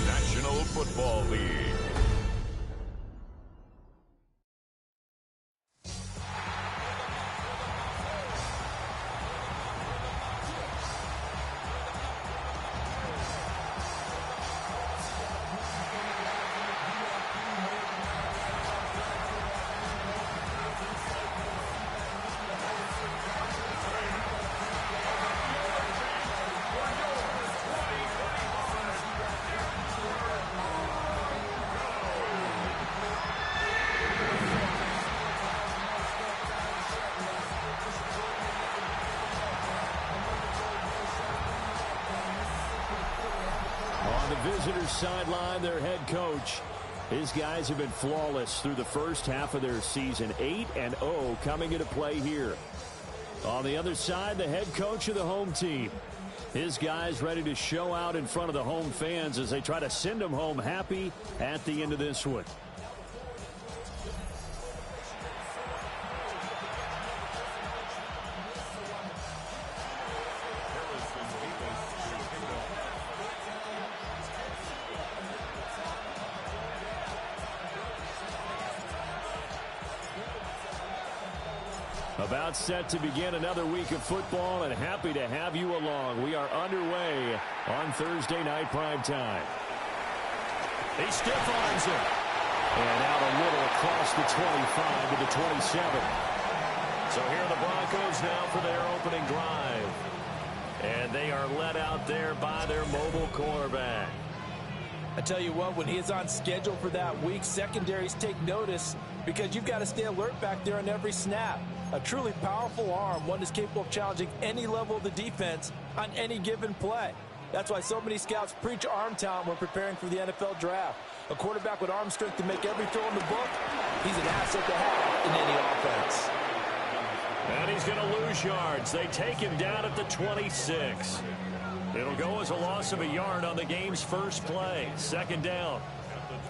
National Football League. Visitors sideline, their head coach. His guys have been flawless through the first half of their season. 8-0 coming into play here. On the other side, the head coach of the home team. His guys ready to show out in front of the home fans as they try to send them home happy at the end of this one. About set to begin another week of football, and happy to have you along. We are underway on Thursday night primetime. He stiff arms him. And out a little across the 25 to the 27. So here are the Broncos now for their opening drive. And they are led out there by their mobile quarterback. I tell you what, when he is on schedule for that week, secondaries take notice because you've got to stay alert back there on every snap. A truly powerful arm, one is capable of challenging any level of the defense on any given play. That's why so many scouts preach arm talent when preparing for the NFL draft. A quarterback with arm strength to make every throw in the book, he's an asset to have in any offense. And he's going to lose yards. They take him down at the 26. It'll go as a loss of a yard on the game's first play. Second down.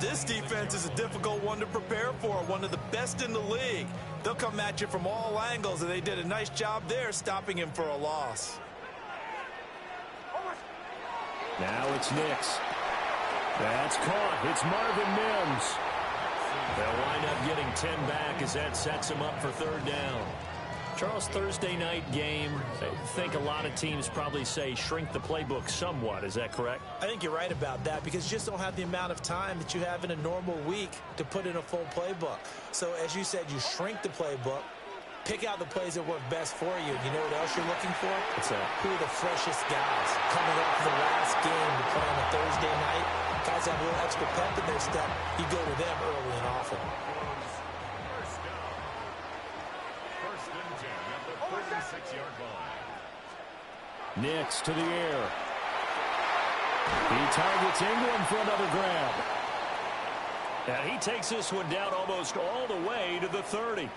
This defense is a difficult one to prepare for, one of the best in the league. They'll come at you from all angles, and they did a nice job there stopping him for a loss. Now it's Nix. That's caught. It's Marvin Mims. They'll wind up getting 10 back as that sets them up for third down. Charles, Thursday night game, I think a lot of teams probably say shrink the playbook somewhat. Is that correct? I think you're right about that because you just don't have the amount of time that you have in a normal week to put in a full playbook. So as you said, you shrink the playbook, pick out the plays that work best for you. You know what else you're looking for? What's that? Who are the freshest guys coming off the last game to play on a Thursday night? Guys have a little extra pep in their step. You go to them early and often. Nix to the air. He targets Ingram for another grab. And he takes this one down almost all the way to the 30.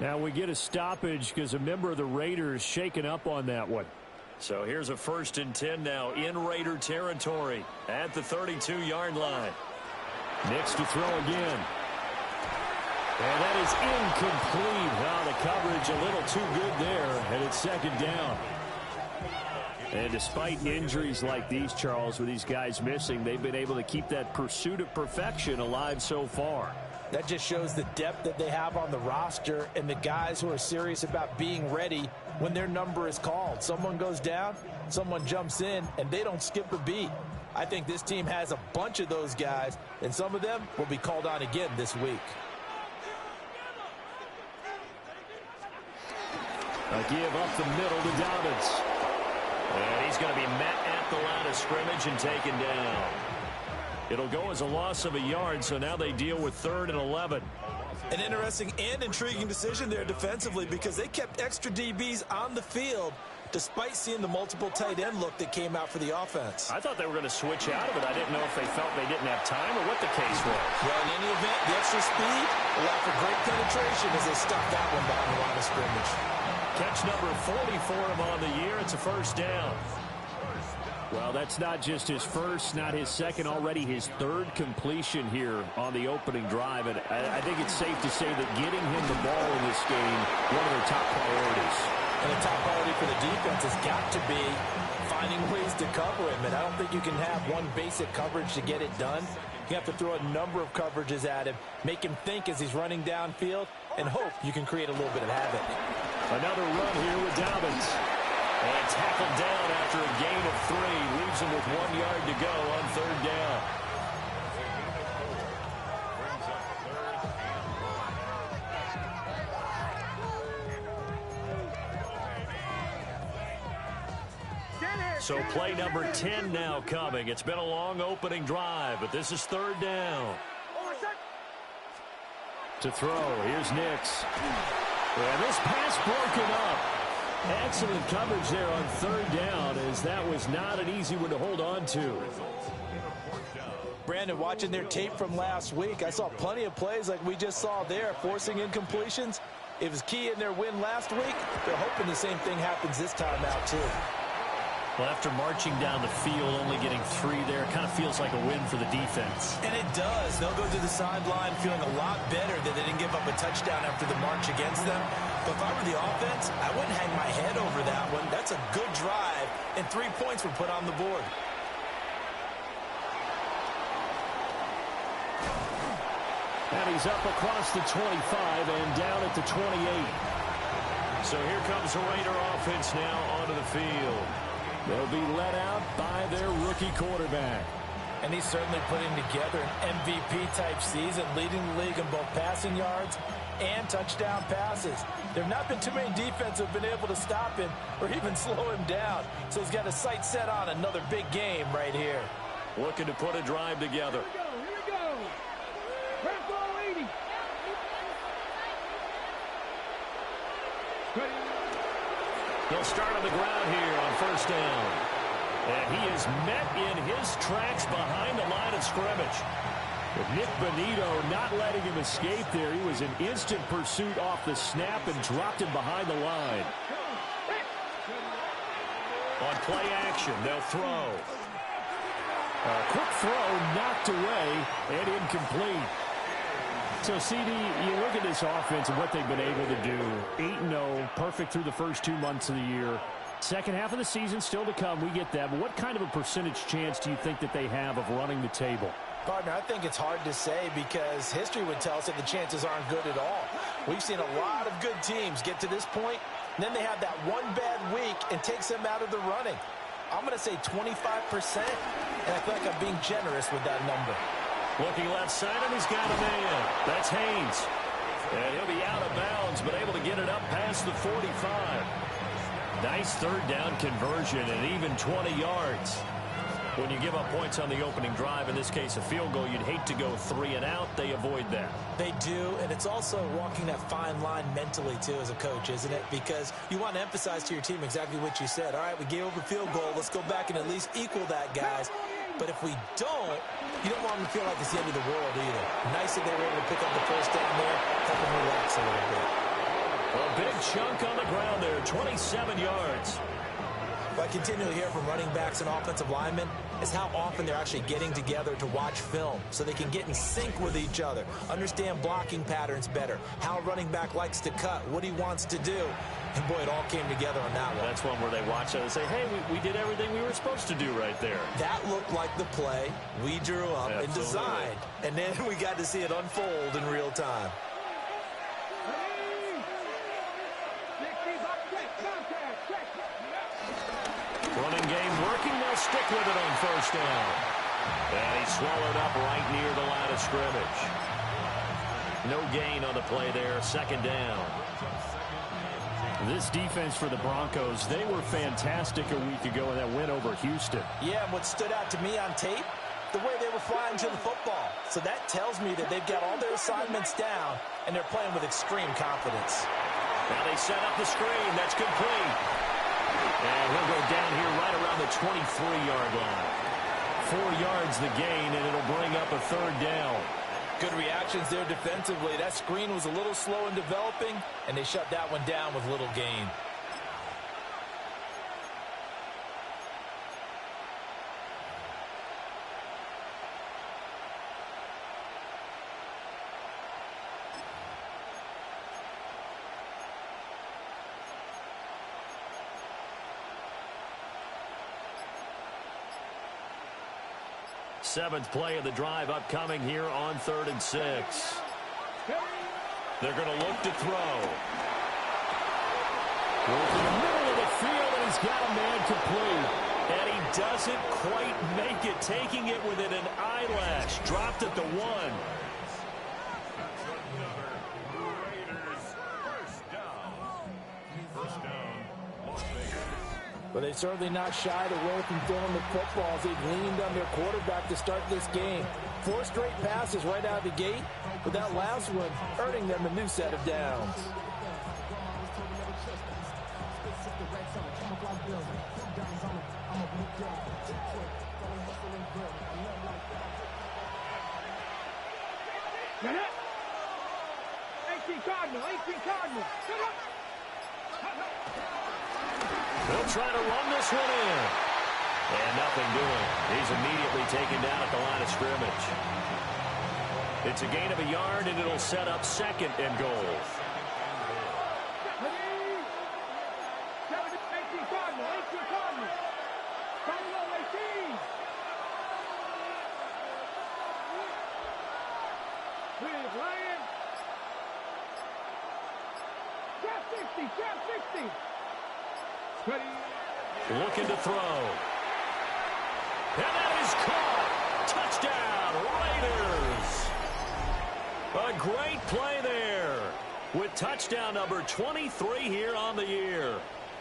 Now we get a stoppage because a member of the Raiders shaken up on that one. So here's a 1st and 10 now in Raider territory at the 32-yard line. Nix to throw again. And that is incomplete. Wow, the coverage a little too good there, and it's second down. And despite injuries like these, Charles, with these guys missing, they've been able to keep that pursuit of perfection alive so far. That just shows the depth that they have on the roster and the guys who are serious about being ready when their number is called. Someone goes down, someone jumps in, and they don't skip a beat. I think this team has a bunch of those guys, and some of them will be called on again this week. A give up the middle to Dobbins. And he's going to be met at the line of scrimmage and taken down. It'll go as a loss of a yard, so now they deal with 3rd and 11. An interesting and intriguing decision there defensively because they kept extra DBs on the field despite seeing the multiple tight end look that came out for the offense. I thought they were going to switch out of it. I didn't know if they felt they didn't have time or what the case was. Well, in any event, the extra speed allowed for great penetration as they stuck that one behind the line of scrimmage. Catch number 40 for him on the year. It's a 1st down. Well, that's not just his first, not his second, already his 3rd completion here on the opening drive. And I think it's safe to say that getting him the ball in this game, one of their top priorities. And the top priority for the defense has got to be finding ways to cover him, and I don't think you can have one basic coverage to get it done. You have to throw a number of coverages at him, make him think as he's running downfield, and hope you can create a little bit of havoc. Another run here with Dobbins. And tackled down after a gain of 3. Leaves him with 1 yard to go on 3rd down. So play number 10 now coming. It's been a long opening drive, but this is 3rd down. To throw, here's Nix. And this pass broken up. Excellent coverage there on 3rd down, as that was not an easy one to hold on to. Brandon, watching their tape from last week, I saw plenty of plays like we just saw there, forcing incompletions. It was key in their win last week. They're hoping the same thing happens this time out, too. Well, after marching down the field, only getting 3 there, kind of feels like a win for the defense. And it does. They'll go to the sideline feeling a lot better that they didn't give up a touchdown after the march against them. But if I were the offense, I wouldn't hang my head over that one. That's a good drive, and 3 points were put on the board. And he's up across the 25 and down at the 28. So here comes the Raider offense now onto the field. They'll be let out by their rookie quarterback. And he's certainly putting together an MVP-type season, leading the league in both passing yards and touchdown passes. There have not been too many defenses who have been able to stop him or even slow him down. So he's got his sights set on another big game right here. Looking to put a drive together. Here we go. Red ball 80. He'll start on the ground here on 1st down. And he is met in his tracks behind the line of scrimmage. With Nick Bonito not letting him escape there. He was in instant pursuit off the snap and dropped him behind the line. On play action, they'll throw. A quick throw knocked away and incomplete. So, CD, you look at this offense and what they've been able to do. 8-0, perfect through the first 2 months of the year. Second half of the season still to come. We get that. But what kind of a percentage chance do you think that they have of running the table? Partner, I think it's hard to say because history would tell us that the chances aren't good at all. We've seen a lot of good teams get to this point, and then they have that one bad week and takes them out of the running. I'm going to say 25%, and I feel like I'm being generous with that number. Looking left side, and he's got a man. That's Haynes. And he'll be out of bounds, but able to get it up past the 45. Nice 3rd down conversion and even 20 yards. When you give up points on the opening drive, in this case a field goal, you'd hate to go 3 and out. They avoid that. They do, and it's also walking that fine line mentally, too, as a coach, isn't it? Because you want to emphasize to your team exactly what you said. All right, we gave up a field goal. Let's go back and at least equal that, guys. But if we don't, you don't want them to feel like it's the end of the world either. Nice that they were able to pick up the 1st down there, help them relax a little bit. A big chunk on the ground there, 27 yards. What I continually hear from running backs and offensive linemen is how often they're actually getting together to watch film so they can get in sync with each other, understand blocking patterns better, how a running back likes to cut, what he wants to do. And, boy, it all came together on that one. That's one where they watch it and say, hey, we did everything we were supposed to do right there. That looked like the play we drew up and designed. And then we got to see it unfold in real time. Running game working. They'll stick with it on 1st down. And he swallowed up right near the line of scrimmage. No gain on the play there. 2nd down. This defense for the Broncos, they were fantastic a week ago in that win over Houston. Yeah, and what stood out to me on tape, the way they were flying to the football. So that tells me that they've got all their assignments down, and they're playing with extreme confidence. Now they set up the screen. That's complete. And he'll go down here right around the 23-yard line. 4 yards the gain, and it'll bring up a 3rd down. Good reactions there defensively. That screen was a little slow in developing, and they shut that one down with little gain. seventh play of the drive upcoming here on 3rd and 6. They're going to look to throw. Goes in the middle of the field, and he's got a man complete. And he doesn't quite make it, taking it within an eyelash. Dropped at the 1. But they're certainly not shied away from throwing the football as they've leaned on their quarterback to start this game. 4 straight passes right out of the gate, with that last one earning them a new set of downs. Get it! 18 Cardinal, 18 Cardinal. They'll try to run this one in. And nothing doing. He's immediately taken down at the line of scrimmage. It's a gain of a yard, and it'll set up 2nd and goal. 18 Cardinal, 18 Cardinal. Cardinal, 18. With Ryan. Trap 60, trap 60. Looking to throw. And that is caught. Touchdown, Raiders. A great play there with touchdown number 23 here on the year.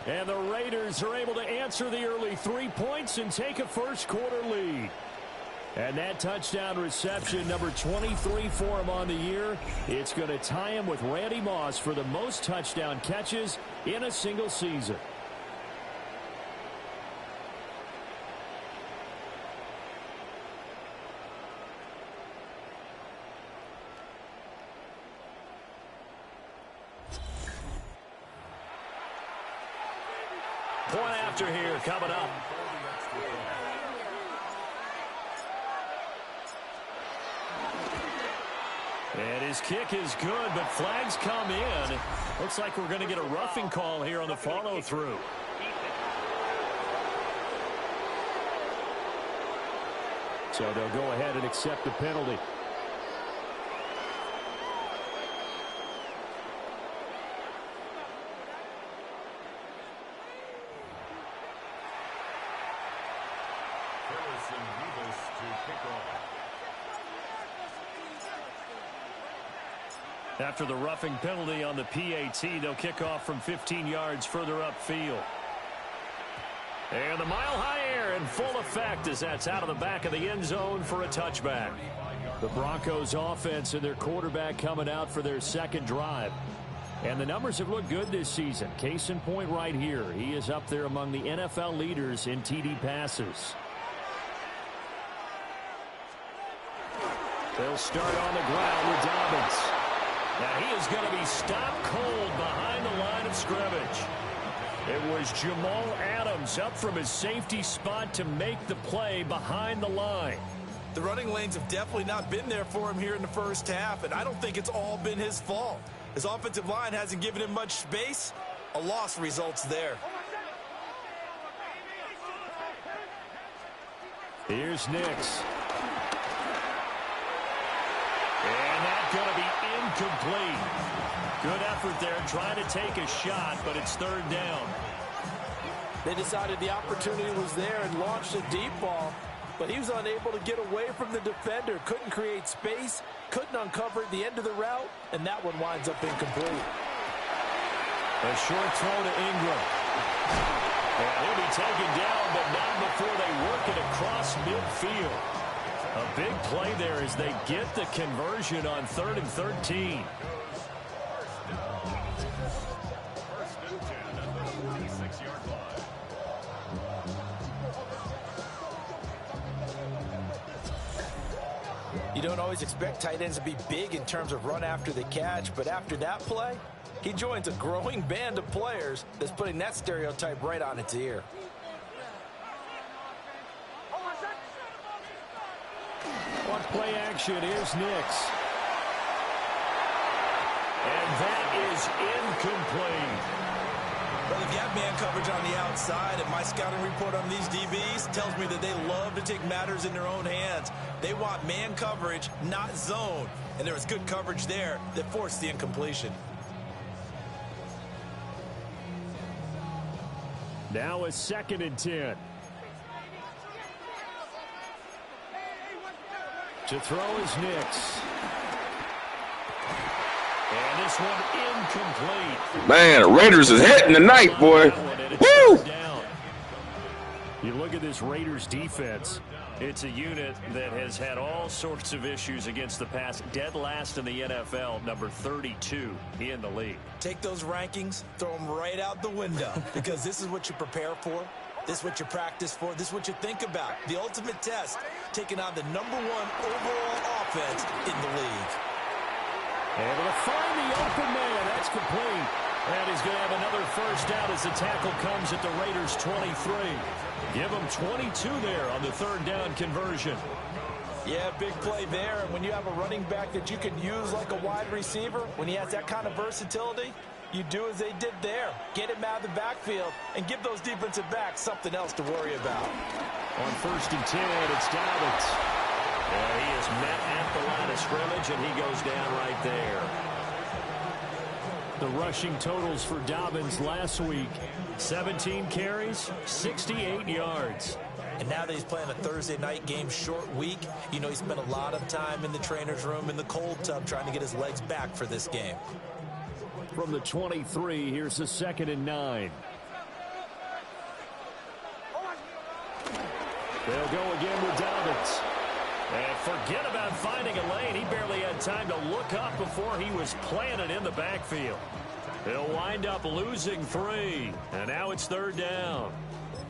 And the Raiders are able to answer the early 3 points and take a first-quarter lead. And that touchdown reception, number 23 for him on the year, it's going to tie him with Randy Moss for the most touchdown catches in a single season. Point after here coming up. And his kick is good, but flags come in. Looks like we're going to get a roughing call here on the follow-through. So they'll go ahead and accept the penalty. After the roughing penalty on the PAT, they'll kick off from 15 yards further upfield. And the Mile High Air in full effect as that's out of the back of the end zone for a touchback. The Broncos offense and their quarterback coming out for their second drive. And the numbers have looked good this season. Case in point right here. He is up there among the NFL leaders in TD passes. They'll start on the ground with Dobbins. Now he is going to be stopped cold behind the line of scrimmage. It was Jamal Adams up from his safety spot to make the play behind the line. The running lanes have definitely not been there for him here in the first half, and I don't think it's all been his fault. His offensive line hasn't given him much space. A loss results there. Here's Nix. And that's going to be incomplete. Good effort there trying to take a shot, but it's third down. They decided the opportunity was there and launched a deep ball, but he was unable to get away from the defender. Couldn't create space, couldn't uncover the end of the route, and that one winds up incomplete. A short throw to Ingram. And he'll be taken down, but not before they work it across midfield. A big play there as they get the conversion on 3rd and 13. You don't always expect tight ends to be big in terms of run after the catch, but after that play, he joins a growing band of players that's putting that stereotype right on its ear. On play action, here's Nix. And that is incomplete. Well, if you have man coverage on the outside, and my scouting report on these DBs tells me that they love to take matters in their own hands. They want man coverage, not zone. And there was good coverage there that forced the incompletion. Now a 2nd and 10. To throw is Nix. And this one incomplete. Man, the Raiders is hitting tonight, boy. Woo! You look at this Raiders defense. It's a unit that has had all sorts of issues against the pass. Dead last in the NFL, number 32 in the league. Take those rankings, throw them right out the window, because this is what you prepare for. This is what you practice for. This is what you think about. The ultimate test, taking on the #1 overall offense in the league. Able to find the open man. That's complete. And he's going to have another first down as the tackle comes at the Raiders' 23. Give him 22 there on the 3rd down conversion. Yeah, big play there. And when you have a running back that you can use like a wide receiver, when he has that kind of versatility, you do as they did there. Get him out of the backfield and give those defensive backs something else to worry about. On 1st and 10, it's Dobbins. And he is met at the line of scrimmage, and he goes down right there. The rushing totals for Dobbins last week, 17 carries, 68 yards. And now that he's playing a Thursday night game, short week, you know he spent a lot of time in the trainer's room in the cold tub trying to get his legs back for this game. From the 23, here's the 2nd and 9. They'll go again with Dobbins. And forget about finding a lane. He barely had time to look up before he was planted in the backfield. He'll wind up losing 3. And now it's 3rd down.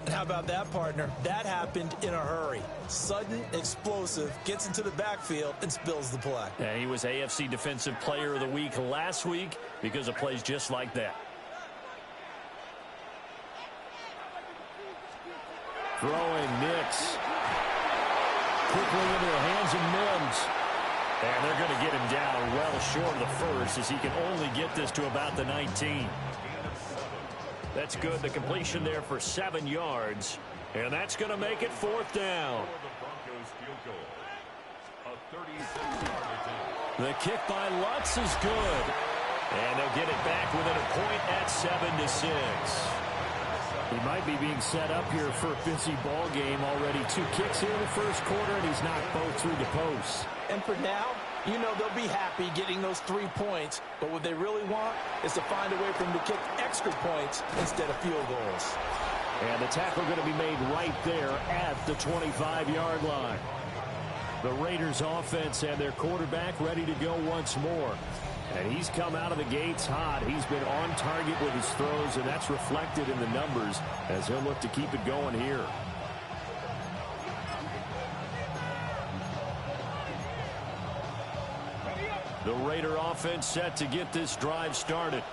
And how about that, partner? That happened in a hurry. Sudden, explosive, gets into the backfield and spills the play. And he was AFC Defensive Player of the Week last week because of plays just like that. Throwing Nix. Quickly into the hands of Mims. And they're going to get him down well short of the first as he can only get this to about the 19. That's good. The completion there for 7 yards. And that's going to make it 4th down. The kick by Lutz is good. And they'll get it back within a point at 7-6. He might be being set up here for a busy ball game already. 2 kicks here in the first quarter, and he's knocked both through the posts. And for now, you know they'll be happy getting those 3 points. But what they really want is to find a way for him to kick extra points instead of field goals. And the tackle going to be made right there at the 25-yard line. The Raiders offense and their quarterback ready to go once more. And he's come out of the gates hot. He's been on target with his throws, and that's reflected in the numbers as he'll look to keep it going here. The Raider offense set to get this drive started.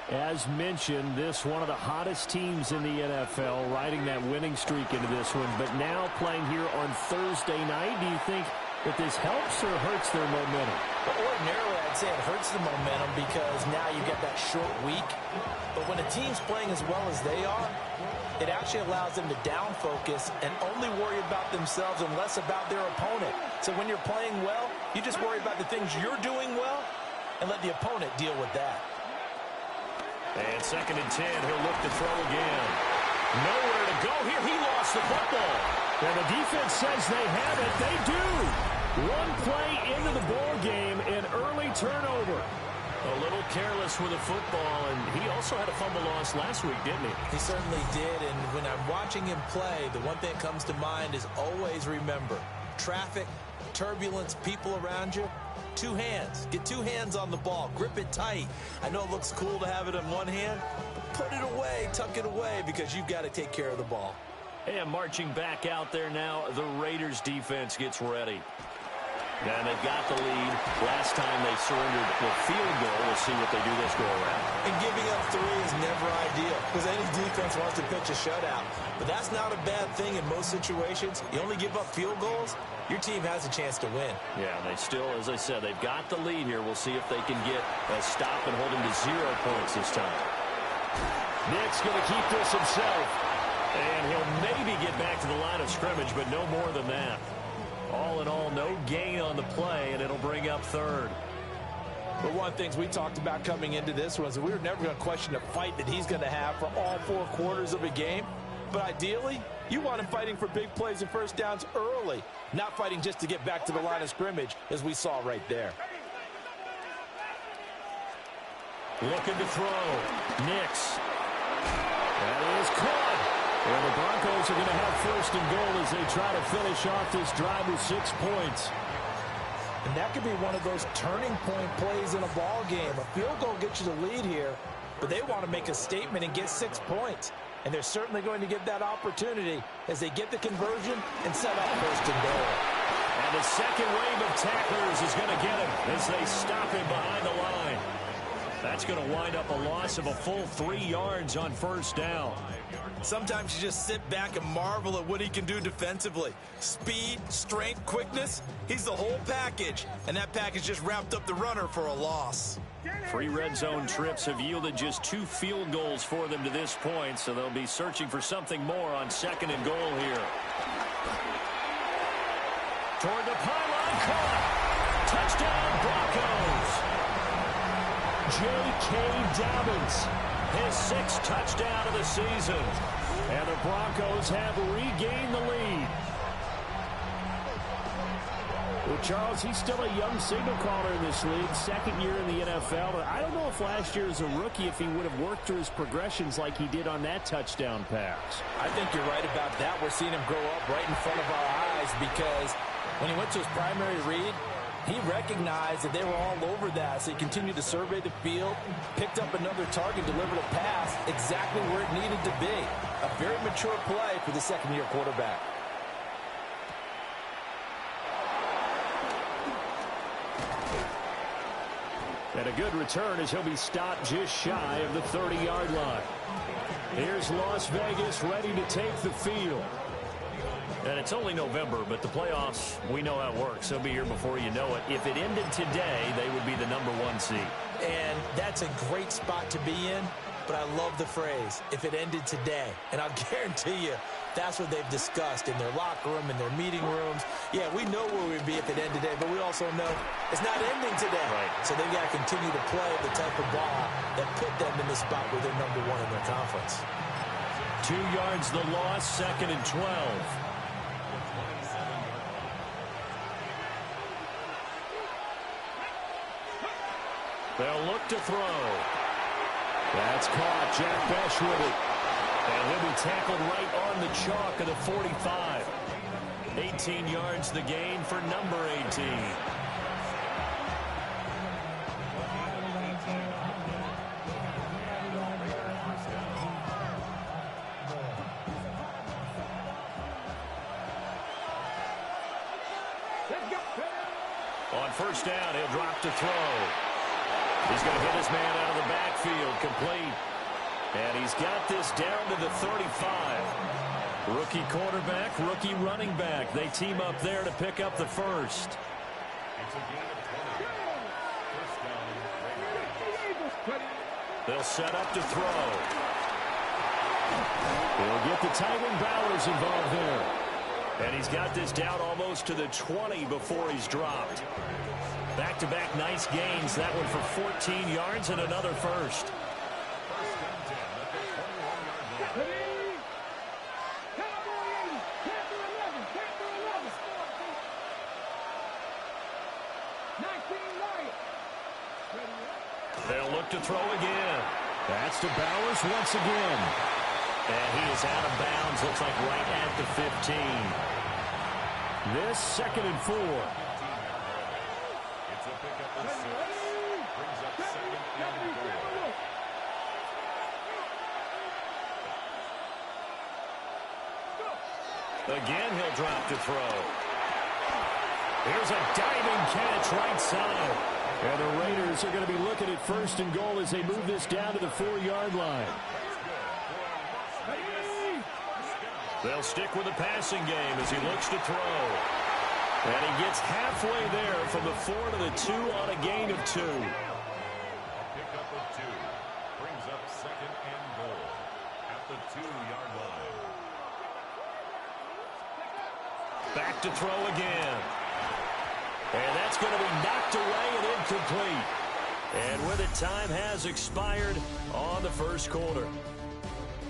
As mentioned, this one of the hottest teams in the NFL, riding that winning streak into this one. But now playing here on Thursday night, do you think that this helps or hurts their momentum? Well, ordinarily, I'd say it hurts the momentum because now you get that short week. But when a team's playing as well as they are, it actually allows them to down focus and only worry about themselves and less about their opponent. So when you're playing well, you just worry about the things you're doing well and let the opponent deal with that. And 2nd and 10, he'll look to throw again. Nowhere to go here. He lost the football. And the defense says they have it. They do. One play into the ball game, an early turnover. A little careless with the football, and he also had a fumble loss last week, didn't he? He certainly did, and when I'm watching him play, the one thing that comes to mind is always remember, traffic, turbulence, people around you, 2 hands. Get 2 hands on the ball. Grip it tight. I know it looks cool to have it in one hand, but put it away, tuck it away, because you've got to take care of the ball. And marching back out there now, the Raiders defense gets ready. And they've got the lead. Last time they surrendered the field goal. We'll see what they do this go around. And giving up 3 is never ideal because any defense wants to pitch a shutout. But that's not a bad thing in most situations. You only give up field goals, your team has a chance to win. Yeah, they still, as I said, they've got the lead here. We'll see if they can get a stop and hold them to 0 points this time. Nick's going to keep this himself. And he'll maybe get back to the line of scrimmage, but no more than that. All in all, no gain on the play, and it'll bring up third. But one of the things we talked about coming into this was that we were never going to question the fight that he's going to have for all 4 quarters of a game. But ideally, you want him fighting for big plays and first downs early, not fighting just to get back to the line of scrimmage, as we saw right there. Looking to throw. Nix. That is caught. And the Broncos are going to have first and goal as they try to finish off this drive with 6 points. And that could be one of those turning point plays in a ball game. A field goal gets you the lead here, but they want to make a statement and get 6 points. And they're certainly going to get that opportunity as they get the conversion and set up first and goal. And the second wave of tacklers is going to get him as they stop him behind the line. That's going to wind up a loss of a full 3 yards on first down. Sometimes you just sit back and marvel at what he can do defensively. Speed, strength, quickness, he's the whole package. And that package just wrapped up the runner for a loss. 3 red zone trips have yielded just 2 field goals for them to this point, so they'll be searching for something more on second and goal here. Toward the pylon, caught. Touchdown, Broncos. J.K. Dobbins. His 6th touchdown of the season. And the Broncos have regained the lead. Well, Charles, he's still a young signal caller in this league, 2nd year in the NFL. But I don't know if last year as a rookie, if he would have worked through his progressions like he did on that touchdown pass. I think you're right about that. We're seeing him grow up right in front of our eyes because when he went to his primary read, he recognized that they were all over that, so he continued to survey the field, picked up another target, delivered a pass exactly where it needed to be. A very mature play for the 2nd-year quarterback. And a good return as he'll be stopped just shy of the 30-yard line. Here's Las Vegas ready to take the field. And it's only November, but the playoffs, we know how it works. They'll be here before you know it. If it ended today, they would be the #1 seed. And that's a great spot to be in, but I love the phrase, if it ended today. And I'll guarantee you, that's what they've discussed in their locker room, in their meeting rooms. Yeah, we know where we'd be if it ended today, but we also know it's not ending today. Right. So they've got to continue to play the type of ball that put them in the spot where they're #1 in their conference. 2 yards the loss, 2nd and 12. They'll look to throw. That's caught. Jack Besh with it. And he'll be tackled right on the chalk of the 45. 18 yards the gain for number 18. On first down, he'll drop to throw. He's going to hit his man out of the backfield, complete. And he's got this down to the 35. Rookie quarterback, rookie running back. They team up there to pick up the first. They'll set up to throw. They'll get the tight end Bowers involved there. And he's got this down almost to the 20 before he's dropped. Back-to-back nice gains. That one for 14 yards and another first. They'll look to throw again. That's to Bowers once again. And he is out of bounds. Looks like right at the 15. This 2nd and 4. Again, he'll drop to throw. Here's a diving catch right side. And the Raiders are going to be looking at first and goal as they move this down to the 4-yard line. They'll stick with the passing game as he looks to throw. And he gets halfway there from the 4 to the 2 on a gain of 2. brings up 2nd and goal at the 2-yard line. Back to throw again. And that's going to be knocked away and incomplete. And with it, time has expired on the first quarter.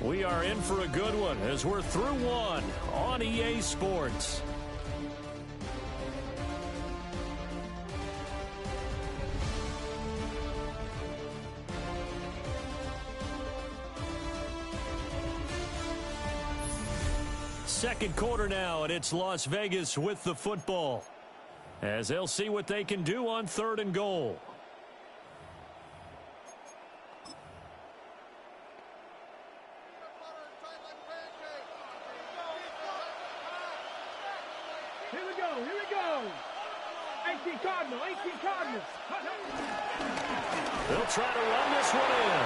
We are in for a good one as we're through one on EA Sports. Second quarter now, and it's Las Vegas with the football, as they'll see what they can do on 3rd and goal. Here we go. 18 Cardinal. They'll try to run this one in.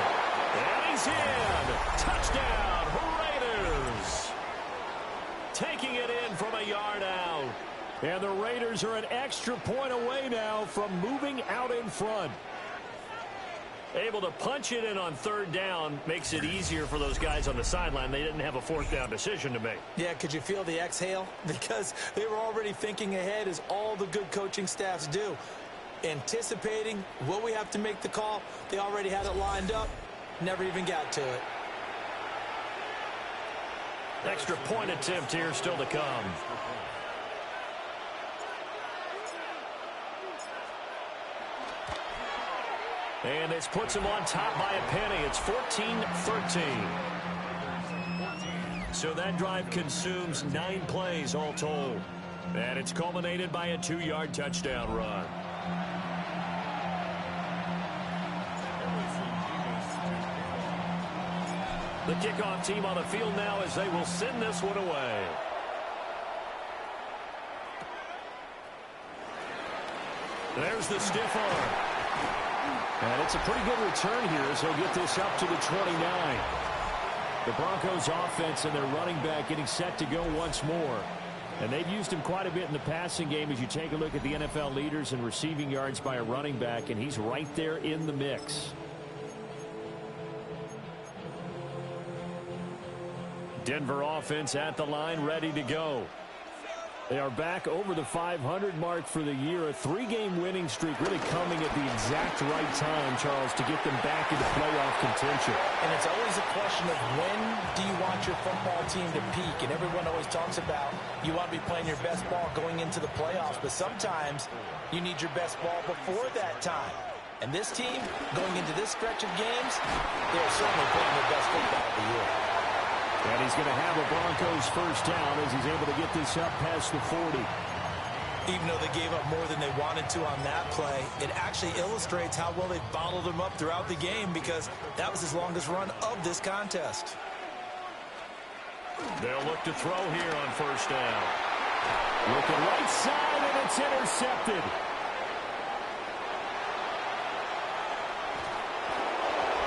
And he's in. Touchdown, Raiders. Taking it in from a yard out. And the Raiders are an extra point away now from moving out in front. Able to punch it in on 3rd down makes it easier for those guys on the sideline. They didn't have a 4th down decision to make. Yeah, could you feel the exhale? Because they were already thinking ahead, as all the good coaching staffs do. Anticipating what we have to make the call. They already had it lined up. Never even got to it. Extra point attempt here still to come. And this puts him on top by a penny. It's 14-13. So that drive consumes 9 plays all told. And it's culminated by a 2-yard touchdown run. The kickoff team on the field now as they will send this one away. There's the stiff arm. And it's a pretty good return here as he'll get this up to the 29. The Broncos offense and their running back getting set to go once more. And they've used him quite a bit in the passing game as you take a look at the NFL leaders in receiving yards by a running back, and he's right there in the mix. Denver offense at the line, ready to go. They are back over the 500 mark for the year. A 3-game winning streak really coming at the exact right time, Charles, to get them back into playoff contention. And it's always a question of when do you want your football team to peak? And everyone always talks about you want to be playing your best ball going into the playoffs, but sometimes you need your best ball before that time. And this team, going into this stretch of games, they're certainly playing their best football of the year. And he's going to have a Broncos first down as he's able to get this up past the 40. Even though they gave up more than they wanted to on that play, it actually illustrates how well they bottled them up throughout the game, because that was his longest run of this contest. They'll look to throw here on first down. Looking right side, and it's intercepted.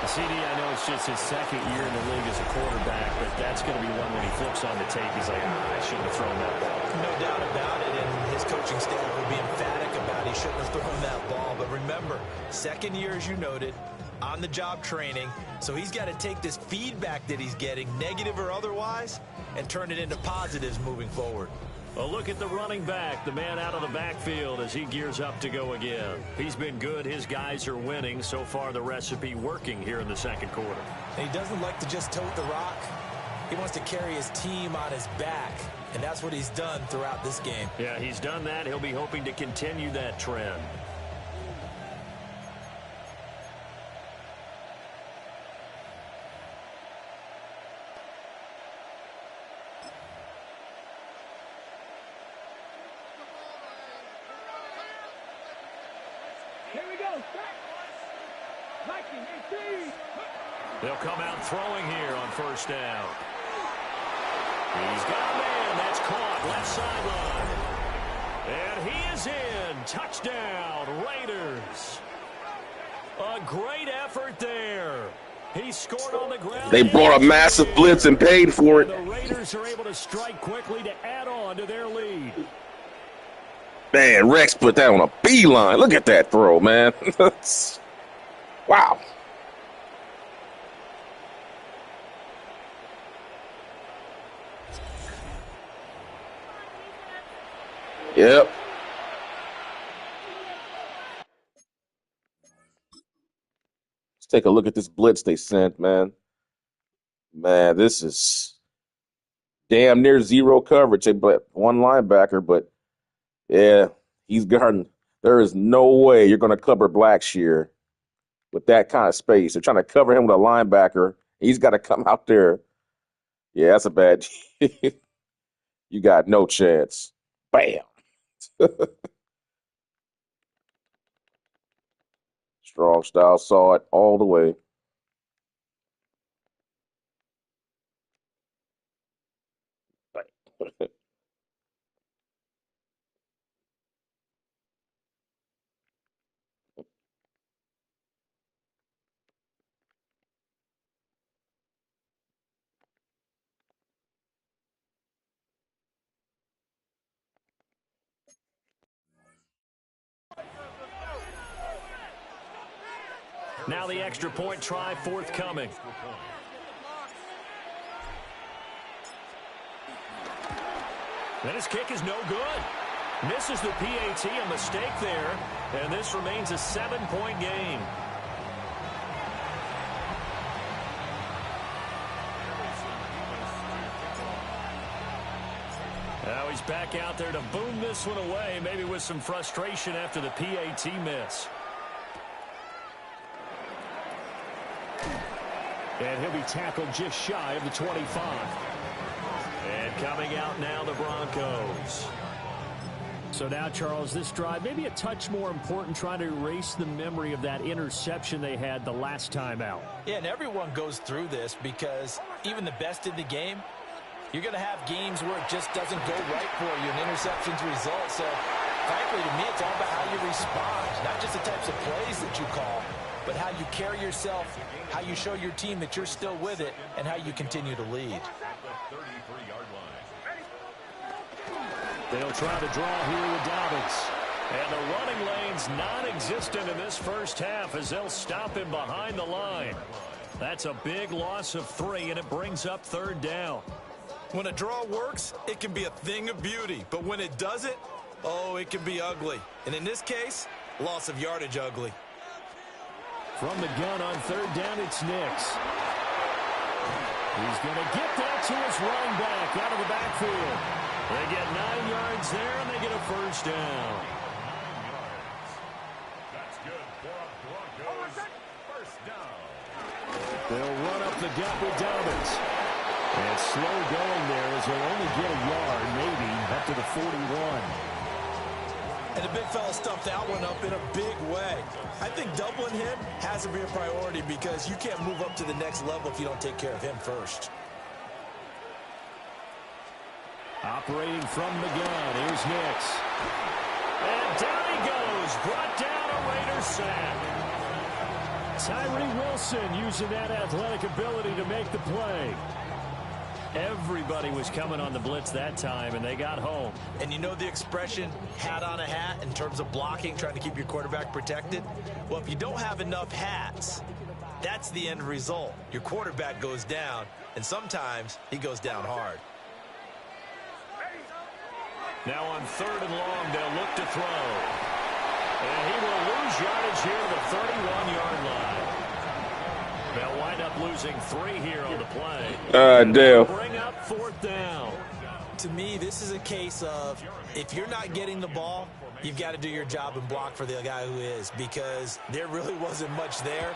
CD, I know it's just his second year in the league as a quarterback, but that's going to be one when he flips on the tape. He's like, I shouldn't have thrown that ball. No doubt about it, and his coaching staff will be emphatic about he shouldn't have thrown that ball. But remember, second year, as you noted, on-the-job training, so he's got to take this feedback that he's getting, negative or otherwise, and turn it into positives moving forward. A look at the running back, the man out of the backfield as he gears up to go again. He's been good. His guys are winning. So far, the recipe working here in the second quarter. And he doesn't like to just tote the rock. He wants to carry his team on his back, and that's what he's done throughout this game. Yeah, he's done that. He'll be hoping to continue that trend. They'll come out throwing here on first down. He's got a man. That's caught. Left sideline. And he is in. Touchdown, Raiders. A great effort there. He scored on the ground. They brought a massive blitz and paid for it. The Raiders are able to strike quickly to add on to their lead. Man, Rex put that on a beeline. Look at that throw, man. Wow. Yep. Let's take a look at this blitz they sent, man. Man, this is damn near zero coverage. They but one linebacker, but yeah, he's guarding. There is no way you're going to cover Blackshear with that kind of space. They're trying to cover him with a linebacker. He's got to come out there. Yeah, that's a bad. You got no chance. Bam. Strongstyle saw it all the way. Now the extra point try forthcoming. And his kick is no good. Misses the PAT, a mistake there. And this remains a 7-point game. Now he's back out there to boom this one away, maybe with some frustration after the PAT miss. And he'll be tackled just shy of the 25. And coming out now, the Broncos. So now, Charles, this drive maybe a touch more important, trying to erase the memory of that interception they had the last time out. Yeah, and everyone goes through this because even the best in the game, you're going to have games where it just doesn't go right for you, and interceptions result. So, frankly, to me, it's all about how you respond, not just the types of plays that you call, but how you carry yourself, how you show your team that you're still with it, and how you continue to lead. They'll try to draw here with Dobbins. And the running lane's non-existent in this first half as they'll stop him behind the line. That's a big loss of 3, and it brings up 3rd down. When a draw works, it can be a thing of beauty. But when it doesn't, oh, it can be ugly. And in this case, loss of yardage ugly. From the gun on 3rd down, it's Nix. He's going to get that to his running back out of the backfield. They get 9 yards there, and they get a 1st down. That's good for a Broncos 1st down. They'll run up the gut with Dobbins. And slow going there as he'll only get a yard, maybe, up to the 41. And the big fella stuffed that one up in a big way. I think doubling him has to be a priority because you can't move up to the next level if you don't take care of him first. Operating from the gun, here's Nix. And down he goes, brought down a Raider sack. Tyree Wilson using that athletic ability to make the play. Everybody was coming on the blitz that time, and they got home. And you know the expression, hat on a hat, in terms of blocking, trying to keep your quarterback protected? Well, if you don't have enough hats, that's the end result. Your quarterback goes down, and sometimes he goes down hard. Now on 3rd and long, they'll look to throw. And he will lose yardage here to the 31-yard line. They'll wind up losing 3 here on the play. Damn. Bring up 4th down. To me, this is a case of if you're not getting the ball, you've got to do your job and block for the guy who is, because there really wasn't much there.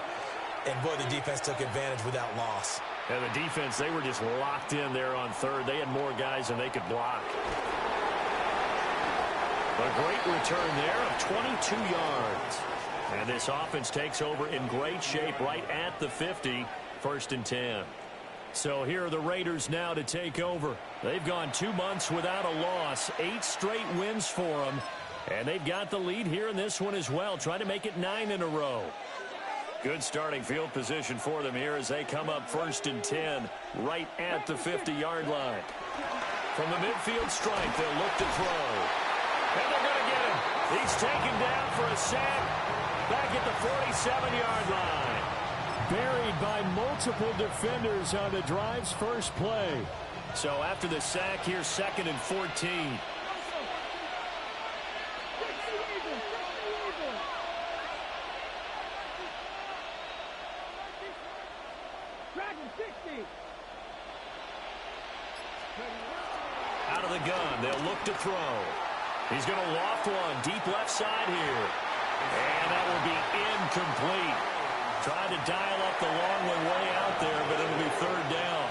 And, boy, the defense took advantage without loss. And the defense, they were just locked in there on 3rd. They had more guys than they could block. A great return there of 22 yards. And this offense takes over in great shape right at the 50, 1st and 10. So here are the Raiders now to take over. They've gone 2 months without a loss, 8 straight wins for them. And they've got the lead here in this one as well, trying to make it 9 in a row. Good starting field position for them here as they come up 1st and 10, right at the 50-yard line. From the midfield stripe, they'll look to throw. And they're going to get him. He's taken down for a sack back at the 47-yard line. Buried by multiple defenders on the drive's first play. So after the sack here, 2nd and 14. Out of the gun, they'll look to throw. He's going to loft one deep left side here. And that will be incomplete. Tried to dial up the long one way out there, but it'll be third down.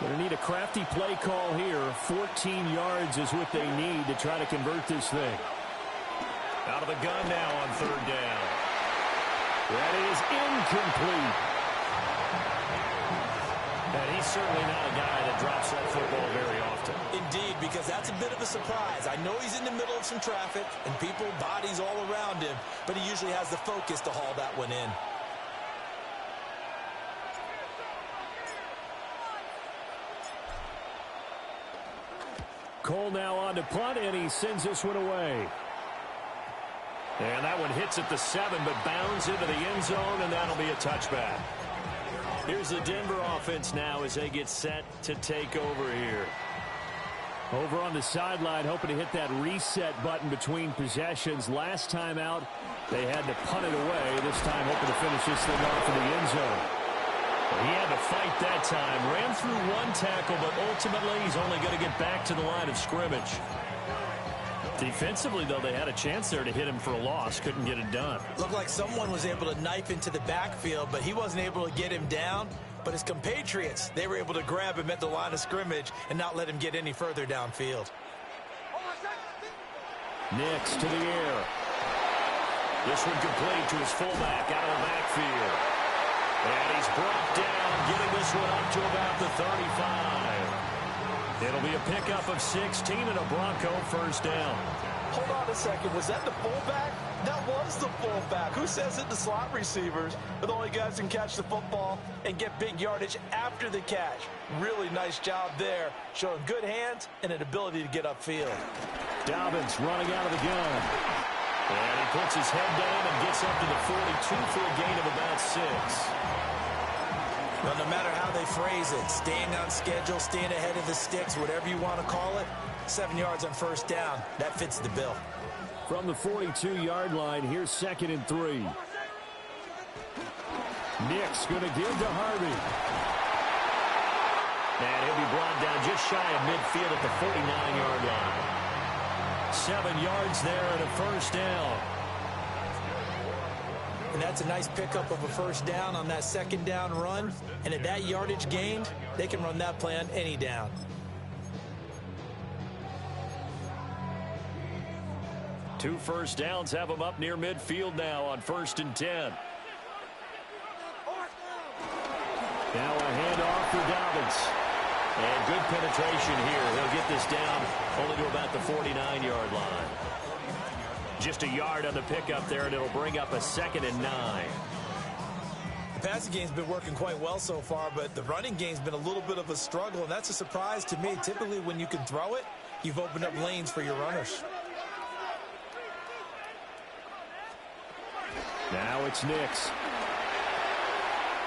Going to need a crafty play call here. 14 yards is what they need to try to convert this thing. Out of the gun now on third down. That is incomplete. And he's certainly not a guy that drops that football very often. Indeed, because that's a bit of a surprise. I know he's in the middle of some traffic and people, bodies all around him, but he usually has the focus to haul that one in. Cole now on to punt, and he sends this one away. And that one hits at the 7, but bounds into the end zone, and that'll be a touchback. Here's the Denver offense now as they get set to take over here. Over on the sideline, hoping to hit that reset button between possessions. Last time out, they had to punt it away. This time, hoping to finish this thing off in the end zone. He had to fight that time. Ran through one tackle, but ultimately he's only going to get back to the line of scrimmage. Defensively, though, they had a chance there to hit him for a loss. Couldn't get it done. Looked like someone was able to knife into the backfield, but he wasn't able to get him down. But his compatriots, they were able to grab him at the line of scrimmage and not let him get any further downfield. Nix to the air. This one complete to his fullback out of the backfield. And he's brought down, getting this one up to about the 35. It'll be a pickup of 16 and a Bronco first down. Hold on a second. Was that the fullback? That was the fullback. Who says it? The slot receivers are the only guys who can catch the football and get big yardage after the catch. Really nice job there, showing good hands and an ability to get upfield. Dobbins running out of the gun. And he puts his head down and gets up to the 42 for a gain of about 6. Well, no matter how they phrase it, staying on schedule, staying ahead of the sticks, whatever you want to call it, 7 yards on first down, that fits the bill. From the 42-yard line, here's 2nd and 3. Nix going to give to Harvey. And he'll be brought down just shy of midfield at the 49-yard line. 7 yards there and a first down. And that's a nice pickup of a first down on that second down run. And at that yardage gained, they can run that play on any down. Two first downs have them up near midfield now on 1st and 10. Now a handoff for Dobbins. And good penetration here. He'll get this down only to about the 49-yard line. Just a yard on the pickup there, and it'll bring up a 2nd and 9. The passing game's been working quite well so far, but the running game's been a little bit of a struggle, and that's a surprise to me. Typically, when you can throw it, you've opened up lanes for your runners. Now it's Nix.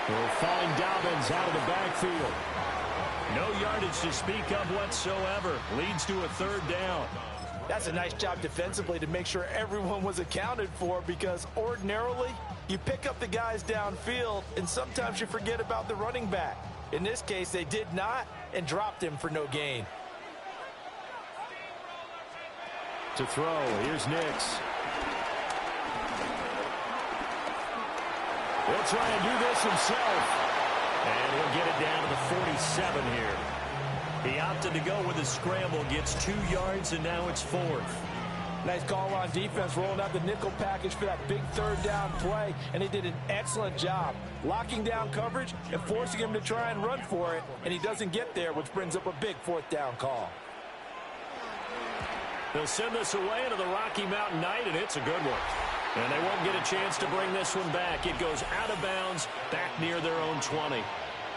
He'll find Dobbins out of the backfield. No yardage to speak of whatsoever. Leads to a 3rd down. That's a nice job defensively to make sure everyone was accounted for, because ordinarily you pick up the guys downfield and sometimes you forget about the running back. In this case, they did not and dropped him for no gain. To throw, here's Nix. He'll try and do this himself. And he'll get it down to the 47 here. He opted to go with a scramble, gets 2 yards, and now it's 4th. Nice call on defense, rolling out the nickel package for that big 3rd down play, and he did an excellent job locking down coverage and forcing him to try and run for it, and he doesn't get there, which brings up a big 4th down call. They'll send this away into the Rocky Mountain Night, and it's a good one. And they won't get a chance to bring this one back. It goes out of bounds back near their own 20.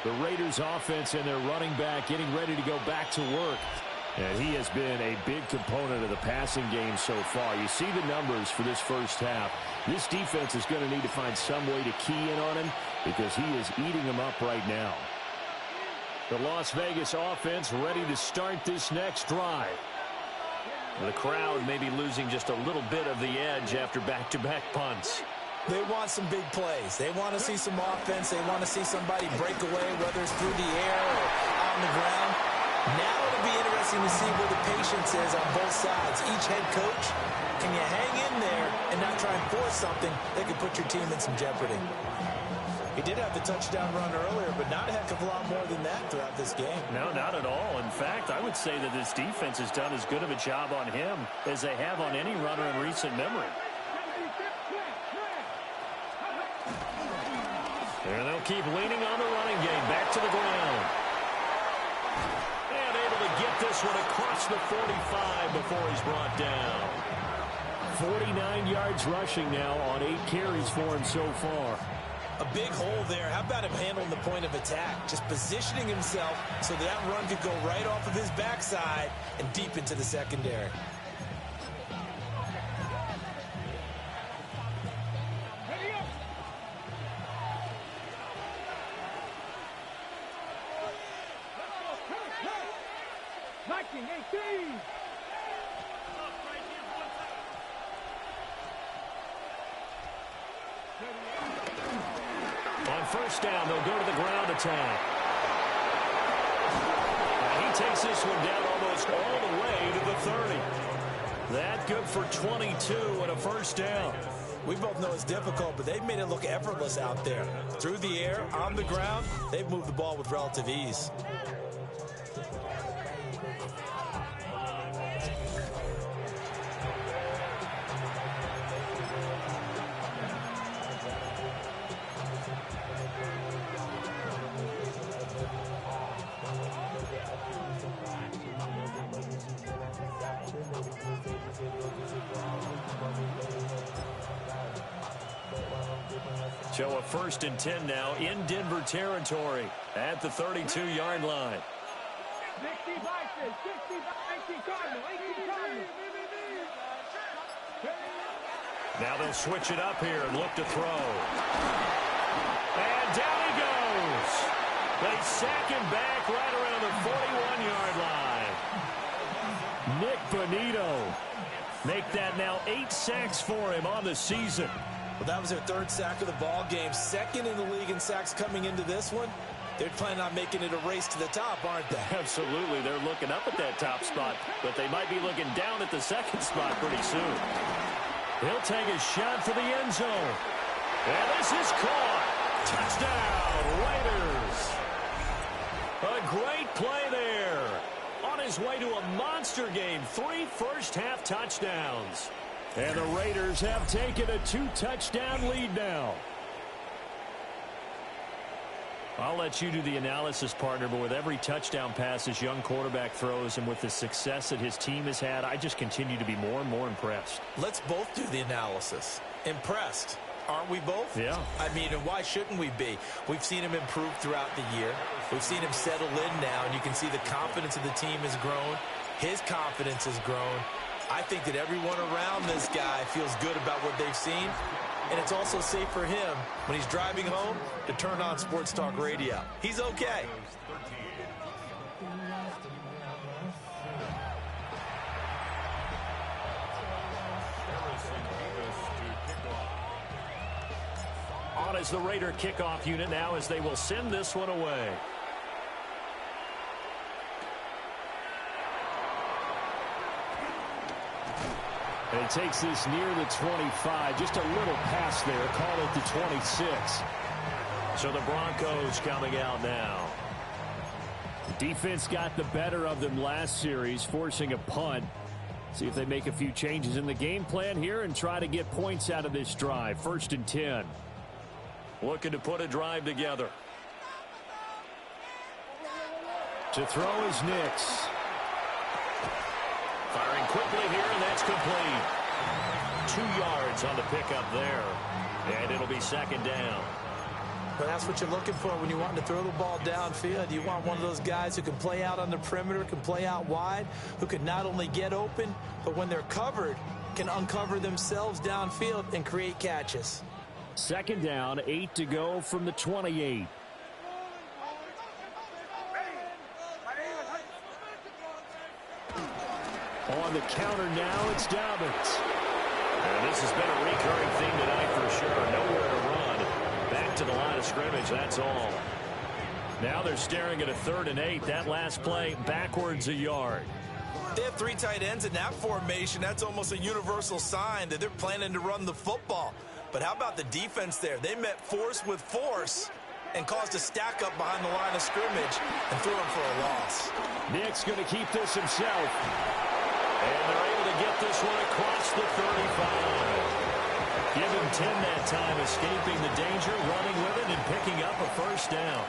The Raiders offense and their running back getting ready to go back to work. And he has been a big component of the passing game so far. You see the numbers for this first half. This defense is going to need to find some way to key in on him, because he is eating them up right now. The Las Vegas offense ready to start this next drive. The crowd may be losing just a little bit of the edge after back-to-back punts. They want some big plays. They want to see some offense. They want to see somebody break away, whether it's through the air or on the ground. Now it'll be interesting to see where the patience is on both sides. Each head coach, can you hang in there and not try and force something that could put your team in some jeopardy? He did have the touchdown run earlier, but not a heck of a lot more than that throughout this game. No, not at all. In fact, I would say that this defense has done as good of a job on him as they have on any runner in recent memory. And they'll keep leaning on the running game. Back to the ground. And able to get this one across the 45 before he's brought down. 49 yards rushing now on 8 carries for him so far. A big hole there. How about him handling the point of attack? Just positioning himself so that run could go right off of his backside and deep into the secondary. First down, they'll go to the ground attack. And he takes this one down almost all the way to the 30. That good for 22 and a first down. We both know it's difficult, but they've made it look effortless out there. Through the air, on the ground, they've moved the ball with relative ease. So a 1st and 10 now in Denver territory at the 32-yard line. 60 Vikings, 60 Cardinal, 18 Cardinal. Now they'll switch it up here and look to throw. And down he goes. They sack him back right around the 41-yard line. Nick Bonito. Make that now 8 sacks for him on the season. Well, that was their 3rd sack of the ball game. 2nd in the league in sacks coming into this one. They're planning on making it a race to the top, aren't they? Absolutely. They're looking up at that top spot, but they might be looking down at the 2nd spot pretty soon. He'll take a shot for the end zone. And this is caught. Touchdown, Raiders. A great play there. On his way to a monster game. 3 first-half touchdowns. And the Raiders have taken a 2-touchdown lead now. I'll let you do the analysis, partner, but with every touchdown pass this young quarterback throws and with the success that his team has had, I just continue to be more and more impressed. Let's both do the analysis. Impressed. Aren't we both? Yeah. I mean, and why shouldn't we be? We've seen him improve throughout the year. We've seen him settle in now, and you can see the confidence of the team has grown. His confidence has grown. I think that everyone around this guy feels good about what they've seen, and it's also safe for him when he's driving home to turn on Sports Talk Radio. He's okay. On as the Raider kickoff unit now as they will send this one away. And he takes this near the 25. Just a little pass there. Call it the 26. So the Broncos coming out now. The defense got the better of them last series, forcing a punt. See if they make a few changes in the game plan here and try to get points out of this drive. 1st and 10. Looking to put a drive together. To throw is Nix. Firing quickly here, and that's complete. 2 yards on the pickup there. And it'll be 2nd down. But that's what you're looking for when you want to throw the ball downfield. You want one of those guys who can play out on the perimeter, can play out wide, who can not only get open, but when they're covered, can uncover themselves downfield and create catches. 2nd down, 8 to go from the 28. On the counter now, it's Dobbins. And this This has been a recurring theme tonight for sure. Nowhere to run. Back to the line of scrimmage, that's all. Now they're staring at a 3rd and 8. That last play, backwards a yard. They have 3 tight ends in that formation. That's almost a universal sign that they're planning to run the football. But how about the defense there? They met force with force and caused a stack up behind the line of scrimmage and threw him for a loss. Nick's going to keep this himself. And they're able to get this one across the 35. Give him 10 that time, escaping the danger, running with it, and picking up a first down.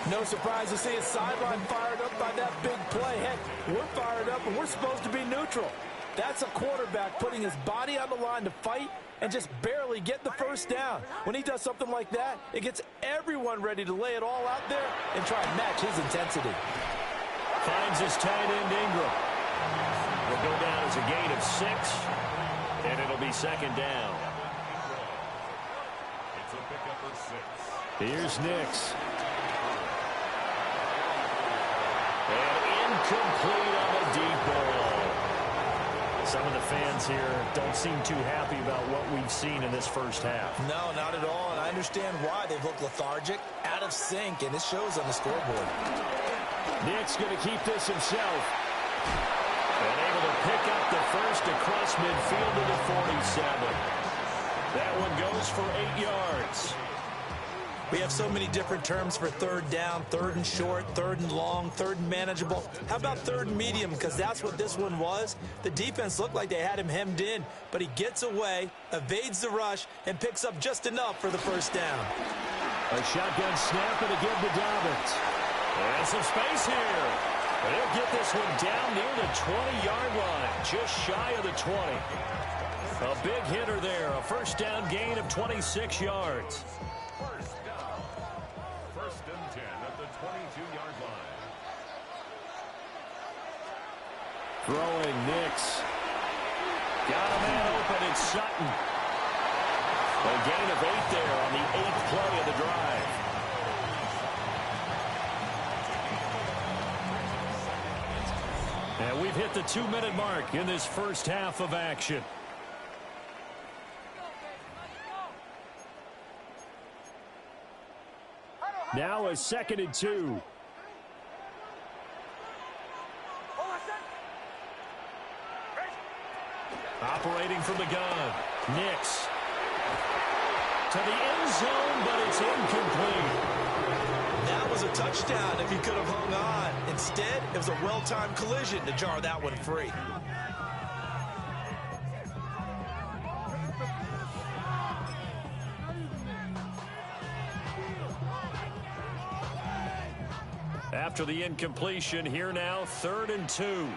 No surprise to see his sideline fired up by that big play. Heck, we're fired up, and we're supposed to be neutral. That's a quarterback putting his body on the line to fight and just barely get the first down. When he does something like that, it gets everyone ready to lay it all out there and try and match his intensity. Finds his tight end, Ingram. Will go down as a gain of 6, and it'll be 2nd down. It's a pickup of 6. Here's Nix. And incomplete on a deep ball. Some of the fans here don't seem too happy about what we've seen in this first half. No, not at all, and I understand why. They've looked lethargic, out of sync, and it shows on the scoreboard. Nick's going to keep this himself. And able to pick up the first across midfield to the 47. That one goes for 8 yards. We have so many different terms for 3rd down, 3rd and short, 3rd and long, 3rd and manageable. How about 3rd and medium? Because that's what this one was. The defense looked like they had him hemmed in, but he gets away, evades the rush, and picks up just enough for the first down. A shotgun snap and a give to Dobbins. And some space here. They'll get this one down near the 20-yard line, just shy of the 20. A big hitter there, a first down gain of 26 yards. First and 10 at the 22-yard line. Throwing Nix. Got a man open, it's Sutton. A gain of 8 there on the 8th play of the drive. And we've hit the 2-minute mark in this first half of action. Now a 2nd and 2. Operating from the gun. Nix. To the end zone, but it's incomplete. That was a touchdown if he could have hung on. Instead, it was a well-timed collision to jar that one free. After the incompletion, here now, 3rd and 2.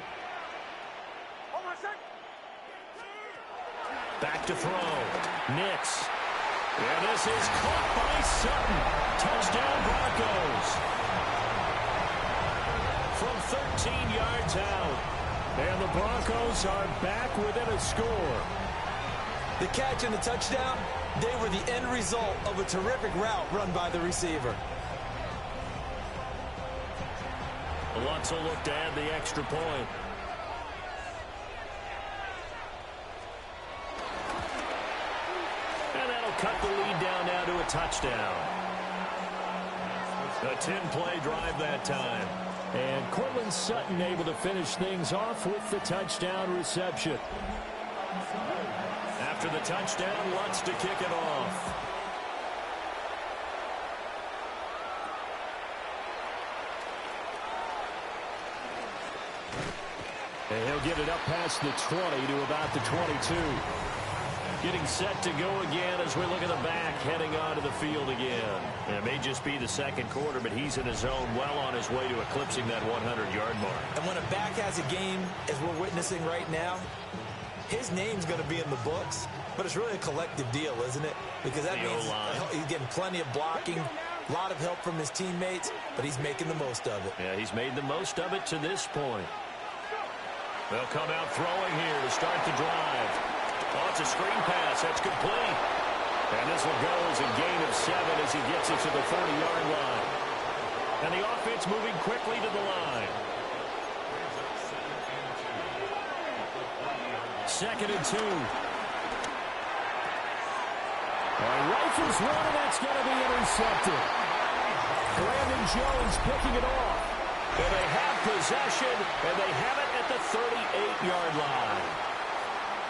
Back to throw. Nix. And this is caught by Sutton. Touchdown Broncos. From 13 yards out. And the Broncos are back within a score. The catch and the touchdown, they were the end result of a terrific route run by the receiver. Lutz will look to add the extra point. And that'll cut the lead down now to a touchdown. A 10-play drive that time. And Cortland Sutton able to finish things off with the touchdown reception. After the touchdown, Lutz to kick it off. And he'll get it up past the 20 to about the 22. Getting set to go again as we look at the back, heading onto the field again. And it may just be the second quarter, but he's in his zone, well on his way to eclipsing that 100-yard mark. And when a back has a game, as we're witnessing right now, his name's going to be in the books, but it's really a collective deal, isn't it? Because that means he's getting plenty of blocking, a lot of help from his teammates, but he's making the most of it. Yeah, he's made the most of it to this point. They'll come out throwing here to start the drive. Oh, it's a screen pass. That's complete. And this one goes a gain of 7 as he gets it to the 30-yard line. And the offense moving quickly to the line. 2nd and 2. And rifles one, and that's going to be intercepted. Brandon Jones picking it off. And they have possession, and they have it at the 38-yard line.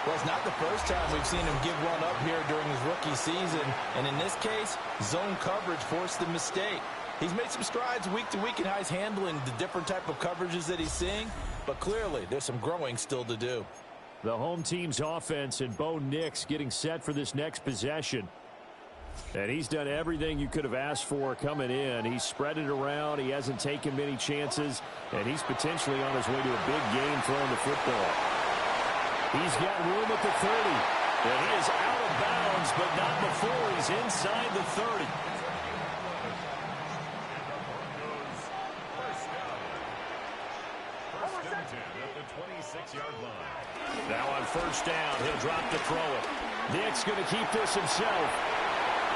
Well, it's not the first time we've seen him give one up here during his rookie season. And in this case, zone coverage forced the mistake. He's made some strides week to week in how he's handling the different type of coverages that he's seeing. But clearly, there's some growing still to do. The home team's offense and Bo Nix getting set for this next possession. And he's done everything you could have asked for coming in. He's spread it around. He hasn't taken many chances. And he's potentially on his way to a big game throwing the football. He's got room at the 30. And he is out of bounds, but not before he's inside the 30. Now on first down, he'll drop to throw it. Nick's going to keep this himself.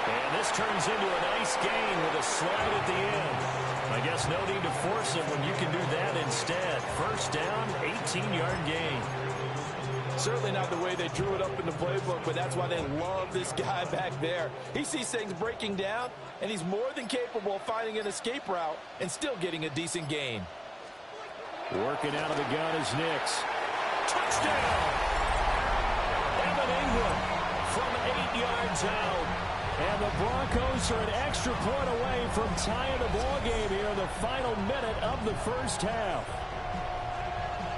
And this turns into a nice gain with a slide at the end. I guess no need to force him when you can do that instead. First down, 18-yard gain. Certainly not the way they drew it up in the playbook, but that's why they love this guy back there. He sees things breaking down, and he's more than capable of finding an escape route and still getting a decent gain. Working out of the gun is Nix. Touchdown! Evan Ingram from 8 yards out. And the Broncos are an extra point away from tying the ball game here in the final minute of the first half.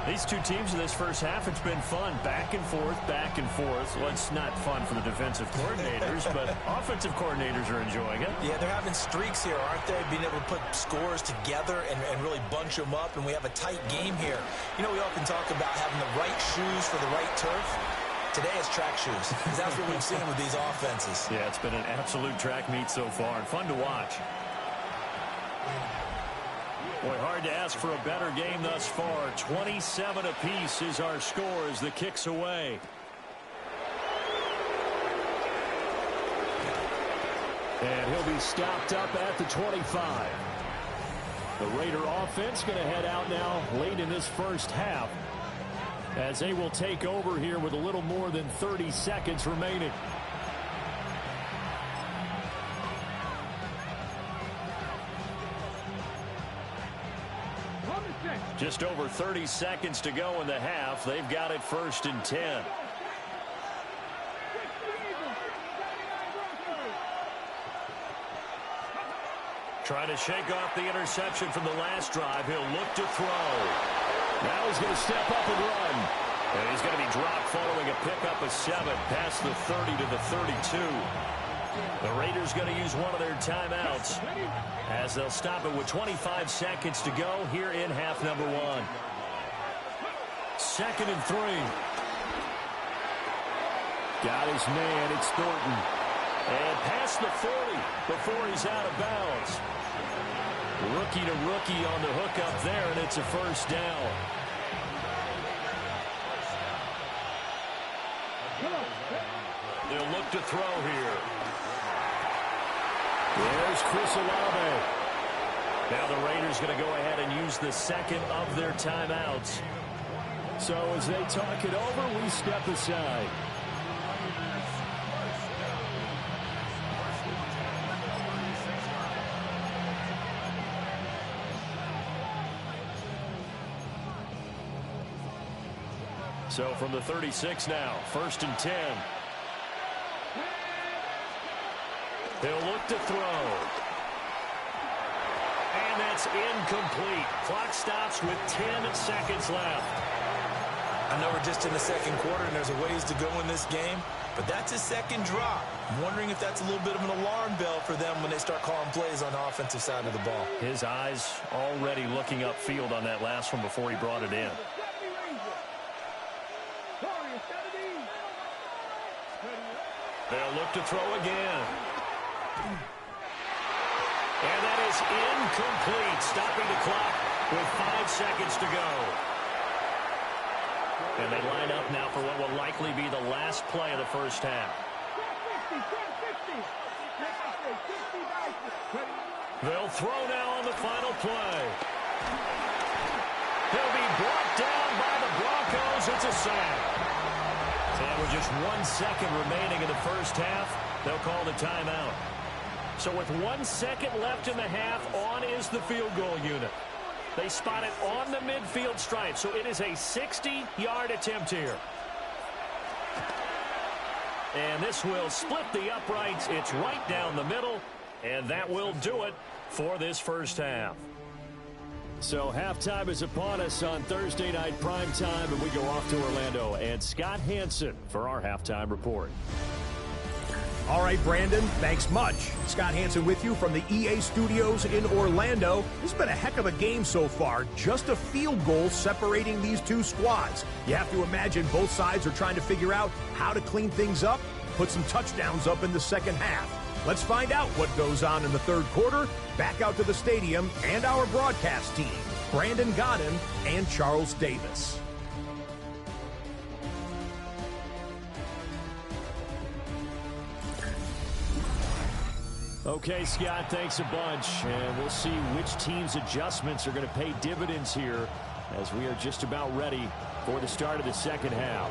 These two teams in this first half, it's been fun. Back and forth, back and forth. Well, it's not fun for the defensive coordinators, but offensive coordinators are enjoying it. Yeah, they're having streaks here, aren't they? Being able to put scores together and really bunch them up, and we have a tight game here. You know, we often talk about having the right shoes for the right turf. Today is track shoes, because that's what we've seen with these offenses. Yeah, it's been an absolute track meet so far, and fun to watch. Boy, hard to ask for a better game thus far. 27 apiece is our score as the kick's away. And he'll be stopped up at the 25. The Raider offense going to head out now late in this first half, as they will take over here with a little more than 30 seconds remaining. Just over 30 seconds to go in the half. They've got it 1st and 10. Trying to shake off the interception from the last drive. He'll look to throw. Now he's going to step up and run. And he's going to be dropped following a pickup of 7 past the 30 to the 32. The Raiders going to use one of their timeouts as they'll stop it with 25 seconds to go here in half number 1. 2nd and 3. Got his man. It's Thornton. And past the 40 before he's out of bounds. Rookie to rookie on the hook up there, and it's a first down. They'll look to throw here. There's Chris Olave. Now the Raiders going to go ahead and use the 2nd of their timeouts. So as they talk it over, we step aside. So from the 36 now, 1st and 10. They'll look to throw. And that's incomplete. Clock stops with 10 seconds left. I know we're just in the 2nd quarter and there's a ways to go in this game, but that's his 2nd drop. I'm wondering if that's a little bit of an alarm bell for them when they start calling plays on the offensive side of the ball. His eyes already looking upfield on that last one before he brought it in. They'll look to throw again. And that is incomplete, stopping the clock with 5 seconds to go. And they line up now for what will likely be the last play of the first half. They'll throw now on the final play. He'll be brought down by the Broncos. It's a sack. And with just 1 second remaining in the first half, They'll call the timeout. So with 1 second left in the half, on is the field goal unit. They spot it on the midfield stripe, so it is a 60-yard attempt here. And this will split the uprights. It's right down the middle, and that will do it for this first half. So halftime is upon us on Thursday night primetime, and we go off to Orlando. And Scott Hansen for our halftime report. All right, Brandon, thanks much. Scott Hansen with you from the EA Studios in Orlando. This has been a heck of a game so far. Just a field goal separating these two squads. You have to imagine both sides are trying to figure out how to clean things up, put some touchdowns up in the second half. Let's find out what goes on in the third quarter. Back out to the stadium and our broadcast team, Brandon Godden and Charles Davis. Okay, Scott, thanks a bunch. And we'll see which team's adjustments are going to pay dividends here as we are just about ready for the start of the second half.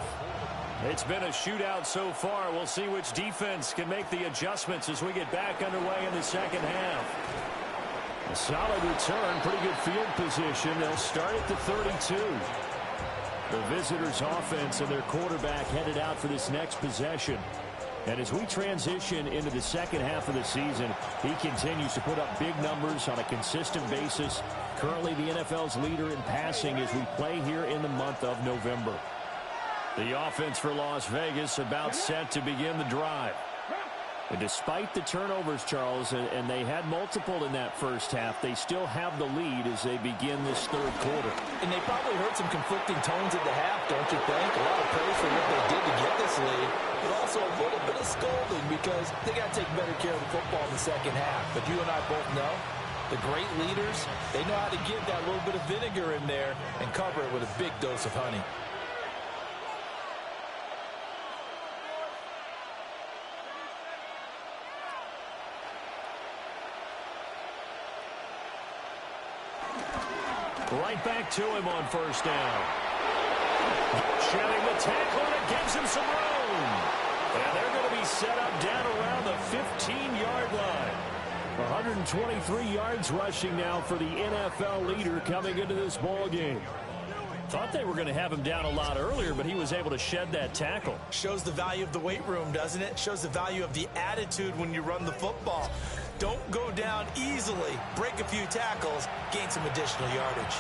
It's been a shootout so far. We'll see which defense can make the adjustments as we get back underway in the second half. A solid return, pretty good field position. They'll start at the 32. The visitors' offense and their quarterback headed out for this next possession. And as we transition into the second half of the season, he continues to put up big numbers on a consistent basis. Currently the NFL's leader in passing as we play here in the month of November. The offense for Las Vegas about set to begin the drive. And despite the turnovers, Charles, and they had multiple in that first half, they still have the lead as they begin this third quarter. And they probably heard some conflicting tones at the half, don't you think? A lot of praise for what they did to get this lead, but also a little bit of scolding because they got to take better care of the football in the second half. But you and I both know the great leaders, they know how to give that little bit of vinegar in there and cover it with a big dose of honey. Right back to him on first down. Shedding the tackle, and it gives him some room. And they're going to be set up down around the 15-yard line. 123 yards rushing now for the NFL leader coming into this ball game. Thought they were going to have him down a lot earlier, but he was able to shed that tackle. Shows the value of the weight room, doesn't it? Shows the value of the attitude when you run the football. Don't go down easily. Break a few tackles, gain some additional yardage.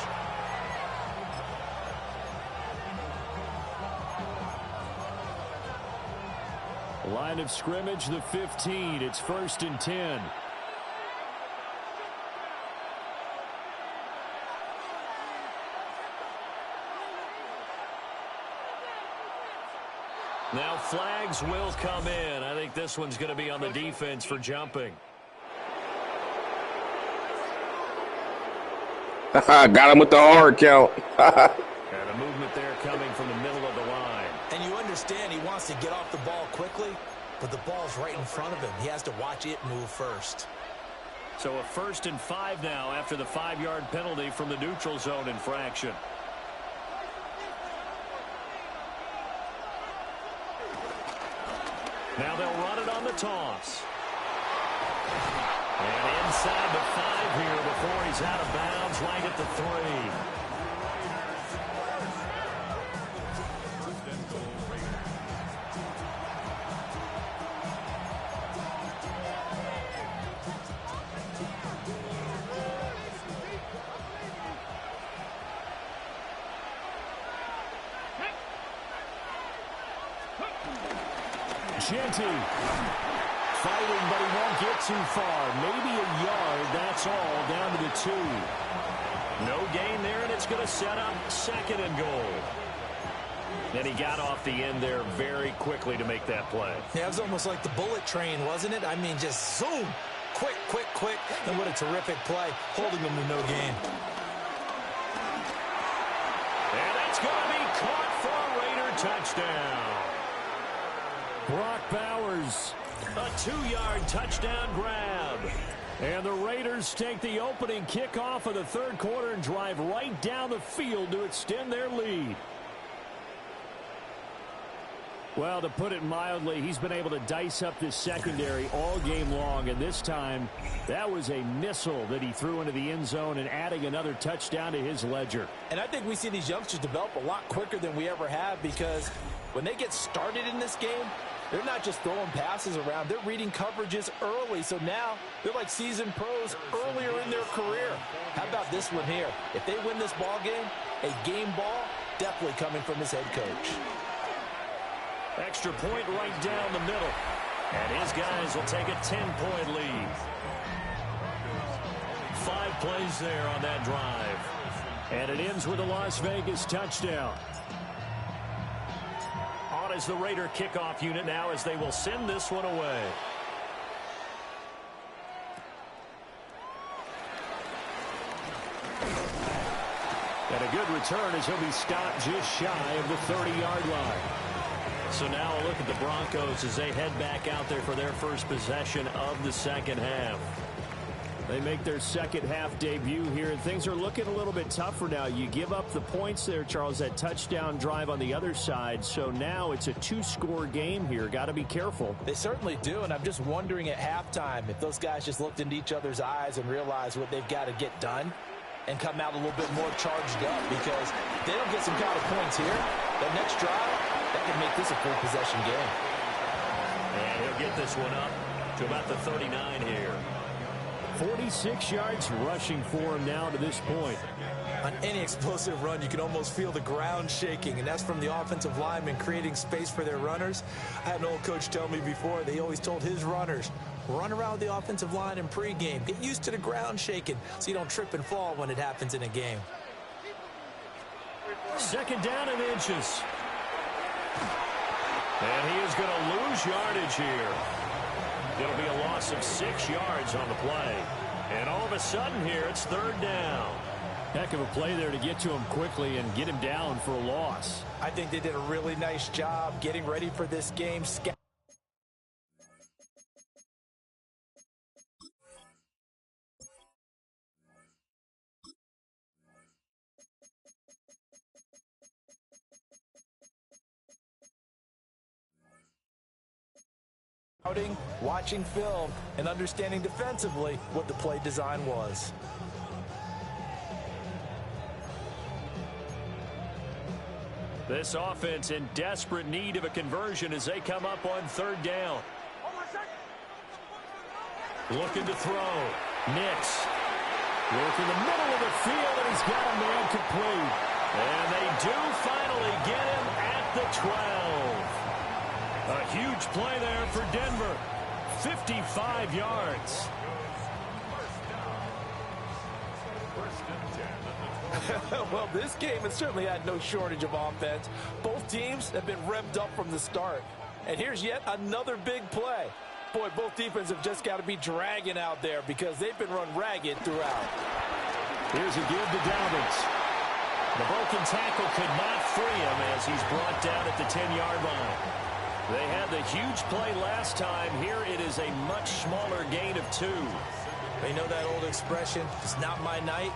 Line of scrimmage, the 15. It's 1st and 10. Now flags will come in. I think this one's going to be on the defense for jumping. Got him with the hard count. And a movement there coming from the middle of the line. And you understand he wants to get off the ball quickly, but the ball's right in front of him. He has to watch it move first. So a 1st and 5 now after the 5-yard penalty from the neutral zone infraction. Now they'll run it on the toss. And inside the 5 here before he's out of bounds right at the 3. Genty fighting, but he won't get too far. Maybe a yard, that's all, down to the 2. No gain there, and it's going to set up 2nd and goal. And he got off the end there very quickly to make that play. Yeah, it was almost like the bullet train, wasn't it? I mean, just zoom. Quick, quick, quick. And what a terrific play, holding them to no gain. And it's going to be caught for a Raider touchdown. Brock Bowers. A 2-yard touchdown grab. And the Raiders take the opening kickoff of the third quarter and drive right down the field to extend their lead. Well, to put it mildly, he's been able to dice up this secondary all game long, and this time that was a missile that he threw into the end zone and adding another touchdown to his ledger. And I think we see these youngsters develop a lot quicker than we ever have, because when they get started in this game, they're not just throwing passes around. They're reading coverages early, so now they're like seasoned pros earlier in their career. How about this one here? If they win this ball game, a game ball definitely coming from his head coach. Extra point right down the middle. And his guys will take a 10-point lead. 5 plays there on that drive. And it ends with a Las Vegas touchdown. On is the Raider kickoff unit now as they will send this one away. And a good return as he'll be stopped just shy of the 30-yard line. So now a look at the Broncos as they head back out there for their first possession of the second half. They make their second half debut here, and things are looking a little bit tougher now. You give up the points there, Charles, that touchdown drive on the other side. So now it's a 2-score game here. Got to be careful. They certainly do, and I'm just wondering at halftime if those guys just looked into each other's eyes and realized what they've got to get done and come out a little bit more charged up, because if they don't get some kind of points here, that next drive, that can make this a full possession game. And he'll get this one up to about the 39 here. 46 yards rushing for him now to this point. On any explosive run, you can almost feel the ground shaking, and that's from the offensive linemen creating space for their runners. I had an old coach tell me before, they always told his runners, run around the offensive line in pregame. Get used to the ground shaking so you don't trip and fall when it happens in a game. Second down and inches. And he is going to lose yardage here. It'll be a loss of 6 yards on the play. And all of a sudden here, it's third down. Heck of a play there to get to him quickly and get him down for a loss. I think they did a really nice job getting ready for this game. Watching film, and understanding defensively what the play design was. This offense in desperate need of a conversion as they come up on third down. Looking to throw. Nix. Work in the middle of the field, and he's got a man complete. And they do finally get him at the 12. A huge play there for Denver. 55 yards. Well, this game has certainly had no shortage of offense. Both teams have been revved up from the start. And here's yet another big play. Boy, both defenses have just got to be dragging out there because they've been run ragged throughout. Here's a give to Dobbins. The broken tackle could not free him as he's brought down at the 10-yard line. They had the huge play last time. Here it is a much smaller gain of 2. You know that old expression, it's not my night?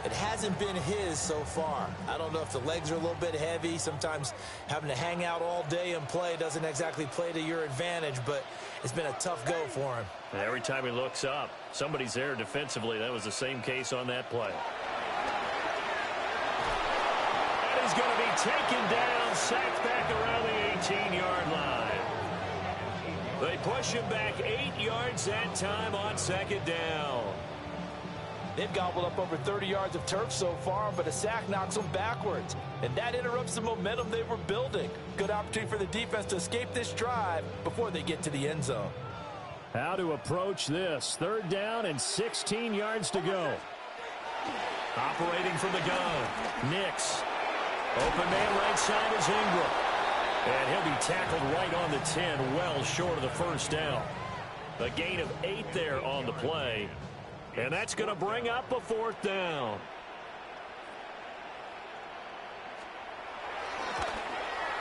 It hasn't been his so far. I don't know if the legs are a little bit heavy. Sometimes having to hang out all day and play doesn't exactly play to your advantage, but it's been a tough go for him. And every time he looks up, somebody's there defensively. That was the same case on that play. And he's going to be taken down, sacked back around the 18-yard line. They push him back 8 yards that time on second down. They've gobbled up over 30 yards of turf so far, but a sack knocks them backwards. And that interrupts the momentum they were building. Good opportunity for the defense to escape this drive before they get to the end zone. How to approach this. Third down and 16 yards to go. Operating from the gun. Nix. Open man right side is Ingram. And he'll be tackled right on the 10, well short of the first down. A gain of 8 there on the play. And that's going to bring up a fourth down.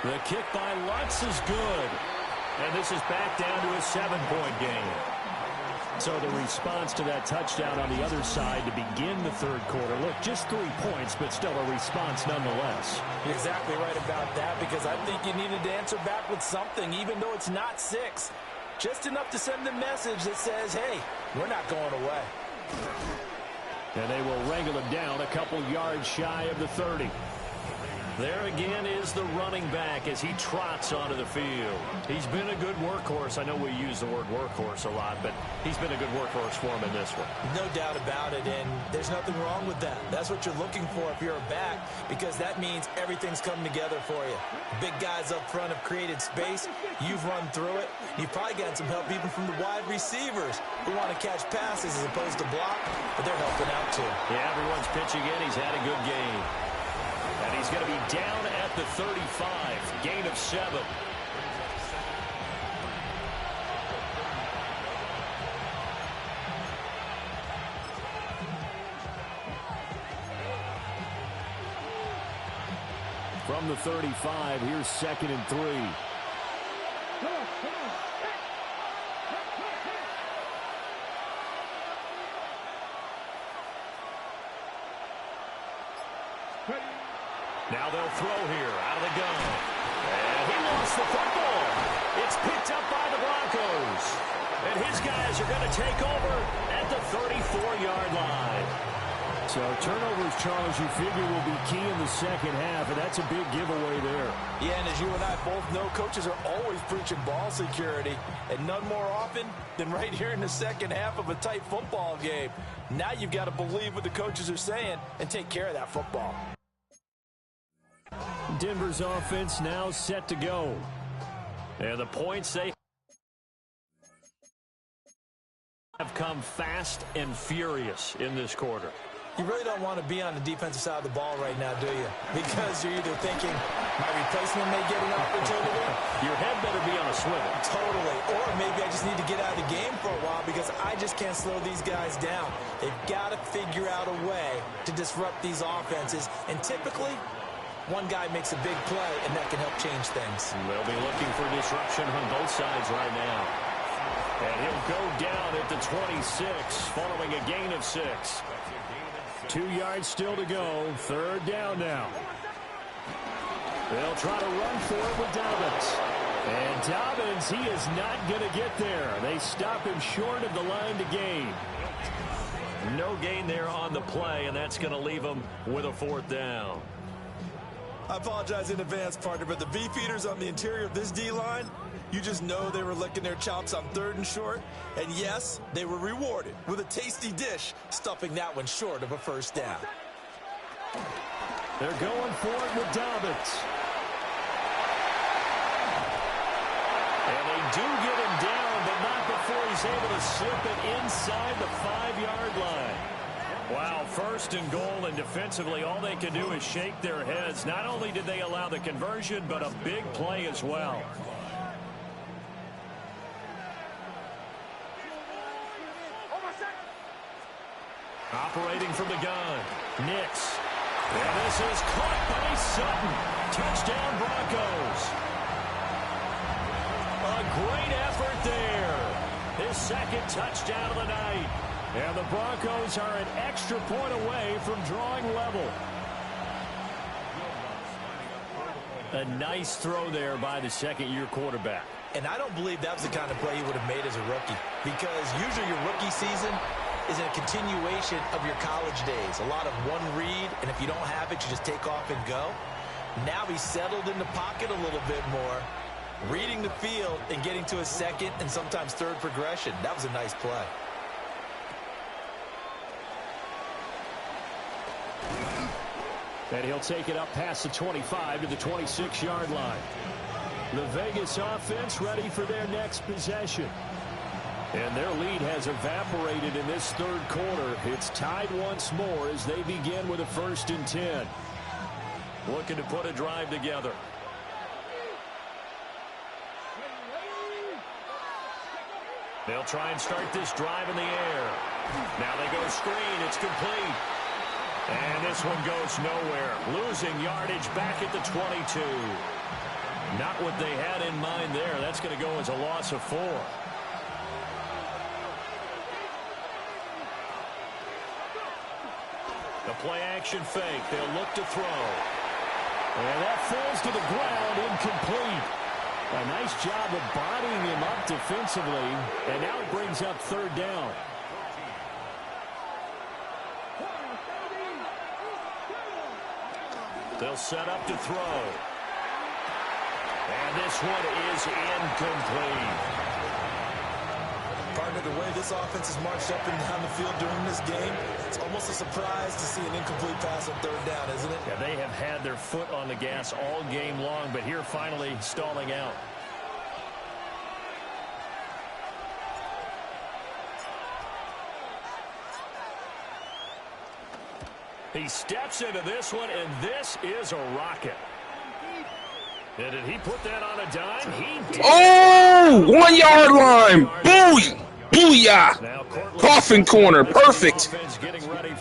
The kick by Lutz is good. And this is back down to a 7-point game. So the response to that touchdown on the other side to begin the third quarter. Look, just 3 points, but still a response nonetheless. You're exactly right about that, because I think you needed to answer back with something, even though it's not 6. Just enough to send a message that says, hey, we're not going away. And they will wrangle him down a couple yards shy of the 30. There again is the running back as he trots onto the field. He's been a good workhorse. I know we use the word workhorse a lot, but he's been a good workhorse for him in this one. No doubt about it, and there's nothing wrong with that. That's what you're looking for if you're a back, because that means everything's coming together for you. Big guys up front have created space. You've run through it. You've probably gotten some help even from the wide receivers who want to catch passes as opposed to block, but they're helping out too. Yeah, everyone's pitching in. He's had a good game. And he's going to be down at the 35. Gain of 7. From the 35, here's 2nd and 3. Now they'll throw here out of the gun. And he lost the football. It's picked up by the Broncos. And his guys are going to take over at the 34-yard line. So turnovers, Charles, you figure will be key in the second half, and that's a big giveaway there. Yeah, and as you and I both know, coaches are always preaching ball security, and none more often than right here in the second half of a tight football game. Now you've got to believe what the coaches are saying and take care of that football. Denver's offense now set to go. And the points they have come fast and furious in this quarter. You really don't want to be on the defensive side of the ball right now, do you? Because you're either thinking, my replacement may get an opportunity. Your head better be on a swivel. Totally. Or maybe I just need to get out of the game for a while because I just can't slow these guys down. They've got to figure out a way to disrupt these offenses. And typically, one guy makes a big play, and that can help change things. They'll be looking for disruption on both sides right now. And he'll go down at the 26, following a gain of 6. 2 yards still to go. 3rd down now. They'll try to run for it with Dobbins. And Dobbins, he is not going to get there. They stop him short of the line to gain. No gain there on the play, and that's going to leave him with a 4th down. I apologize in advance, partner, but the beefeaters on the interior of this D-line, you just know they were licking their chops on 3rd and short. And yes, they were rewarded with a tasty dish, stuffing that one short of a 1st down. They're going for it with Dobbins. And they do get him down, but not before he's able to slip it inside the 5-yard line. Wow, 1st and goal, and defensively all they can do is shake their heads. Not only did they allow the conversion, but a big play as well. Operating from the gun, Nix. And this is caught by Sutton. Touchdown, Broncos. A great effort there. His 2nd touchdown of the night. And the Broncos are an extra point away from drawing level. A nice throw there by the 2nd-year quarterback. And I don't believe that was the kind of play he would have made as a rookie. Because usually your rookie season is a continuation of your college days. A lot of one read, and if you don't have it, you just take off and go. Now he's settled in the pocket a little bit more, reading the field and getting to his 2nd and sometimes 3rd progression. That was a nice play. And he'll take it up past the 25 to the 26-yard line. The Vegas offense ready for their next possession. And their lead has evaporated in this 3rd quarter. It's tied once more as they begin with a 1st and 10. Looking to put a drive together. They'll try and start this drive in the air. Now they go screen. It's complete. And this one goes nowhere. Losing yardage back at the 22. Not what they had in mind there. That's going to go as a loss of 4. The play-action fake. They'll look to throw. And that falls to the ground, incomplete. A nice job of bodying him up defensively. And now it brings up third down. They'll set up to throw. And this one is incomplete. Partner, the way this offense has marched up and down the field during this game, it's almost a surprise to see an incomplete pass on third down, isn't it? Yeah, they have had their foot on the gas all game long, but here finally stalling out. He steps into this one, and this is a rocket. And did he put that on a dime? He did. Oh, 1 yard line. Booyah. Booyah. Coffin corner. Perfect.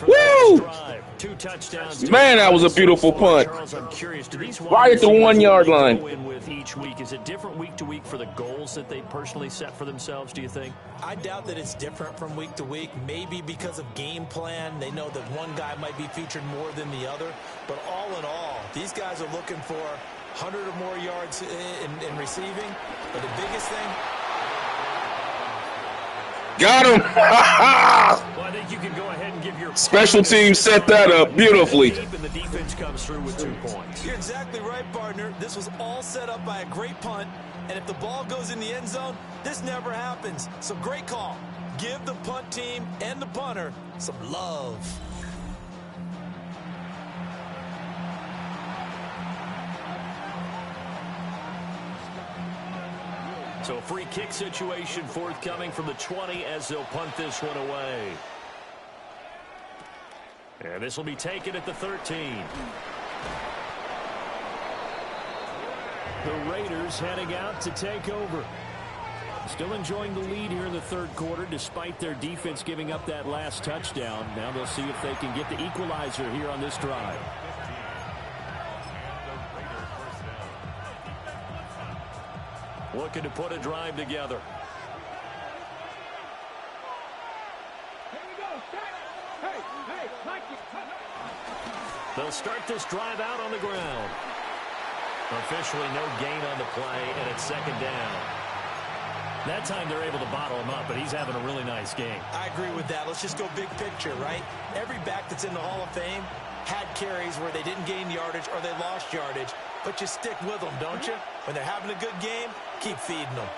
Woo. 2 touchdowns. Man, that was a beautiful punt. Right at the 1 yard line. With each week, is it different week to week for the goals that they personally set for themselves, do you think? I doubt that it's different from week to week. Maybe because of game plan, they know that one guy might be featured more than the other. But all in all, these guys are looking for 100 or more yards in receiving. But the biggest thing... Got him. Well, I think you can go ahead and give your special team set that up beautifully. And the defense comes through with 2 points. You're exactly right, partner. This was all set up by a great punt. And if the ball goes in the end zone, this never happens. So great call. Give the punt team and the punter some love. So a free kick situation forthcoming from the 20 as they'll punt this one away. And this will be taken at the 13. The Raiders heading out to take over. Still enjoying the lead here in the third quarter despite their defense giving up that last touchdown. Now they'll see if they can get the equalizer here on this drive. Looking to put a drive together. They'll start this drive out on the ground. Officially no gain on the play, and it's second down. That time they're able to bottle him up, but he's having a really nice game. I agree with that. Let's just go big picture, right? Every back that's in the Hall of Fame had carries where they didn't gain yardage or they lost yardage, but you stick with them, don't you? When they're having a good game, keep feeding them.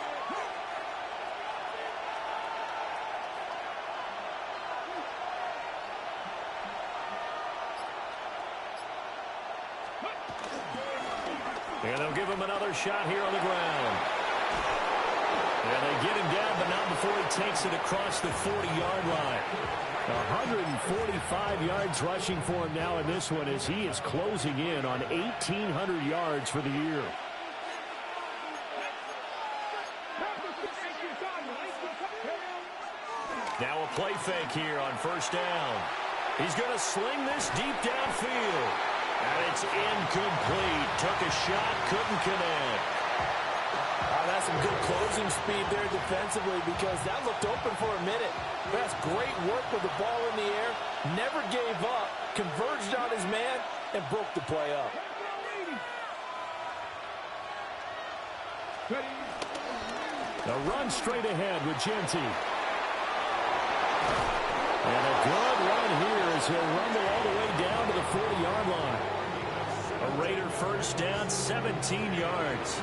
And they'll give him another shot here on the ground. And they get him down, but not before he takes it across the 40-yard line. 145 yards rushing for him now in this one as he is closing in on 1,800 yards for the year. Now a play fake here on first down. He's going to sling this deep downfield. And it's incomplete. Took a shot, couldn't connect. That's some good closing speed there defensively because that looked open for a minute. That's great work with the ball in the air. Never gave up. Converged on his man and broke the play up. A run straight ahead with Genty. And a good run here as he'll rumble all the way down to the 40-yard line. A Raider first down, 17 yards.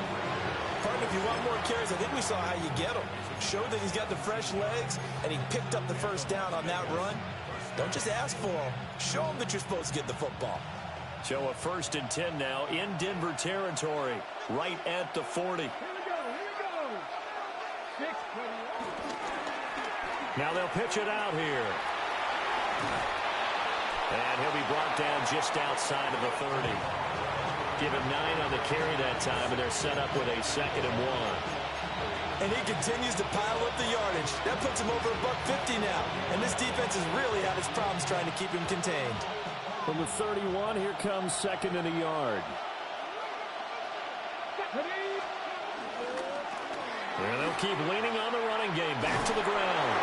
Partner, if you want more carries, I think we saw how you get them. Showed that he's got the fresh legs, and he picked up the first down on that run. Don't just ask for them. Show them that you're supposed to get the football. So a 1st and 10 now in Denver territory, right at the 40. Now they'll pitch it out here. And he'll be brought down just outside of the 30. Give him 9 on the carry that time, and they're set up with a 2nd and 1. And he continues to pile up the yardage. That puts him over $150 now. And this defense has really had its problems trying to keep him contained. From the 31, here comes 2nd and a yard. And they'll keep leaning on the running game. Back to the ground.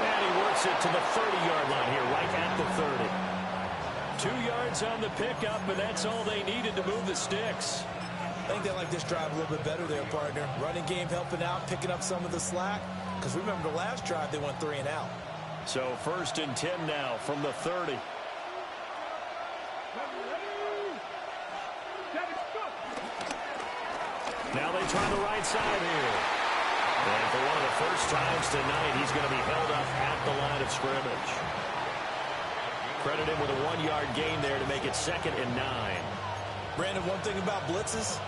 And he works it to the 30-yard line here, right at the 30. 2 yards on the pickup, but that's all they needed to move the sticks. I think they like this drive a little bit better there, partner. Running game helping out, picking up some of the slack. Because remember, the last drive, they went 3 and out. So 1st and 10 now from the 30. Now they try the right side here. And for one of the first times tonight, he's going to be held up at the line of scrimmage. Credit him with a 1-yard gain there to make it 2nd and 9. Brandon, one thing about blitzes,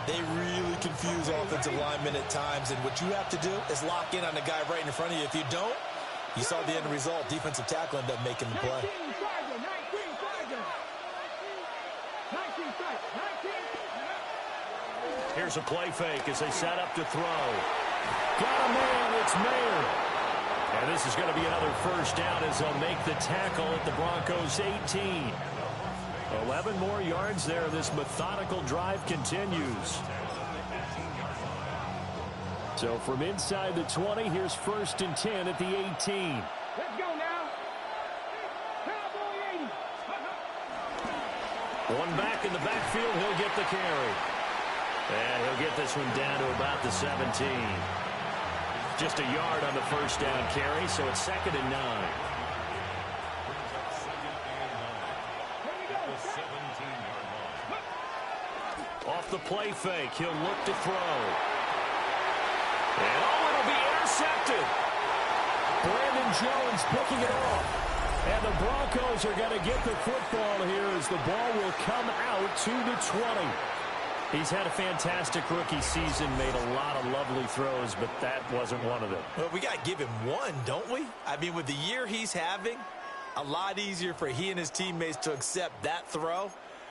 they really confuse offensive linemen at times. And what you have to do is lock in on the guy right in front of you. If you don't, you saw the end result. Defensive tackle ended up making the play. Here's a play fake as they set up to throw. Got a man, it's Mayer. And this is going to be another first down as they'll make the tackle at the Broncos' 18. 11 more yards there. This methodical drive continues. So from inside the 20, here's 1st and 10 at the 18. Let's go now. Cowboy 80. One back in the backfield, he'll get the carry. And he'll get this one down to about the 17. Just a yard on the first down carry, so it's 2nd and 9. Off the play fake, he'll look to throw. And it'll be intercepted. Brandon Jones picking it off. And the Broncos are going to get the football here as the ball will come out to the 20. He's had a fantastic rookie season, made a lot of lovely throws, but that wasn't one of them. Well, we got to give him one, don't we? I mean, with the year he's having, a lot easier for he and his teammates to accept that throw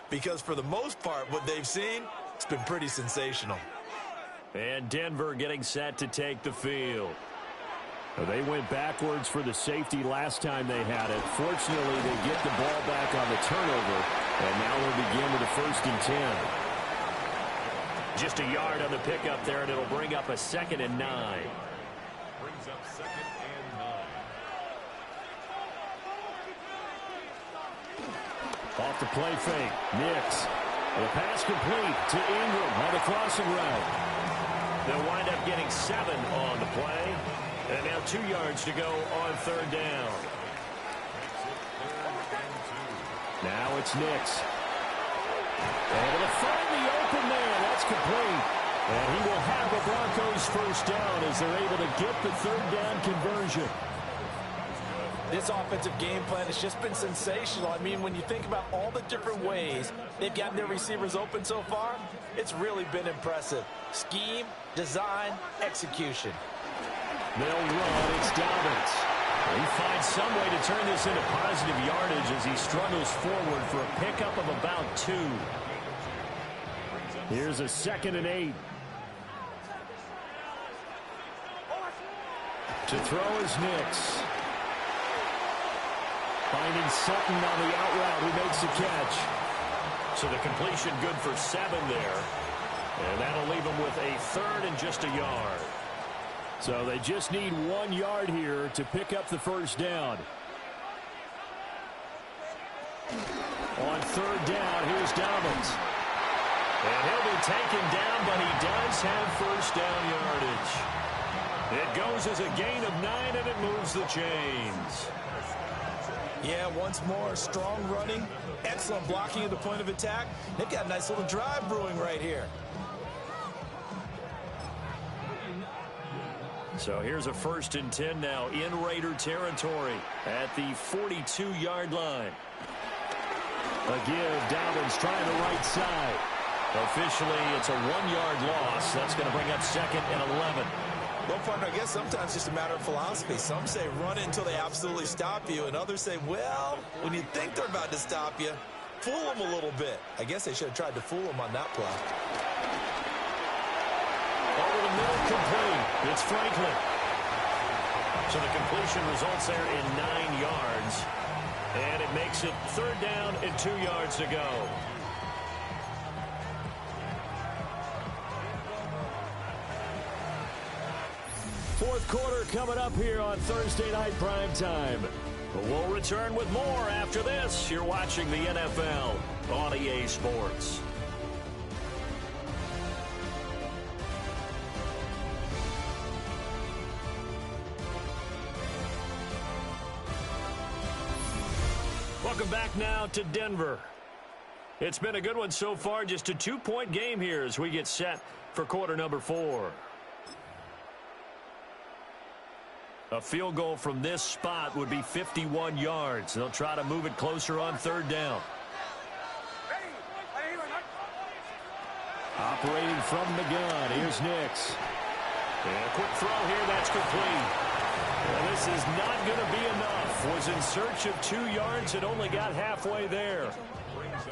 because for the most part, what they've seen, it's been pretty sensational. And Denver getting set to take the field. They went backwards for the safety last time they had it. Fortunately, they get the ball back on the turnover, and now we'll begin with a 1st and 10. Just a yard on the pickup there, and it'll bring up a 2nd and 9. Brings up 2nd and 9. Off the play fake, Nix. The pass complete to Ingram on the crossing route. They'll wind up getting 7 on the play. And now 2 yards to go on 3rd down. Now it's Nix. Able to find the open man. That's complete. And he will have the Broncos first down as they're able to get the 3rd down conversion. This offensive game plan has just been sensational. I mean, when you think about all the different ways they've gotten their receivers open so far, it's really been impressive. Scheme, design, execution. They'll run. It's Dobbins. He finds some way to turn this into positive yardage as he struggles forward for a pickup of about 2. Here's a 2nd and 8. To throw is Nix. Finding Sutton on the out route who makes the catch. So the completion good for 7 there. And that'll leave him with a 3rd and just a yard. So they just need 1 yard here to pick up the first down. On 3rd down, here's Dobbins. And he'll be taken down, but he does have first down yardage. It goes as a gain of 9, and it moves the chains. Yeah, once more, strong running, excellent blocking at the point of attack. They've got a nice little drive brewing right here. So here's a 1st and 10 now in Raider territory at the 42-yard line. A give, Dobbins trying the right side. Officially, it's a 1-yard loss. That's going to bring up 2nd and 11. Well, partner, I guess sometimes it's just a matter of philosophy. Some say run it until they absolutely stop you, and others say, well, when you think they're about to stop you, fool them a little bit. I guess they should have tried to fool them on that play. Over the middle, complete. It's Franklin. So the completion results there in 9 yards. And it makes it 3rd down and 2 yards to go. Fourth quarter coming up here on Thursday Night Prime Time. We'll return with more after this. You're watching the NFL on EA Sports. Welcome back now to Denver. It's been a good one so far. Just a 2-point game here as we get set for quarter number 4. A field goal from this spot would be 51 yards. They'll try to move it closer on third down. Operating from the gun, here's Nix. And a quick throw here, that's complete. Well, this is not going to be enough. Was in search of 2 yards and only got halfway there.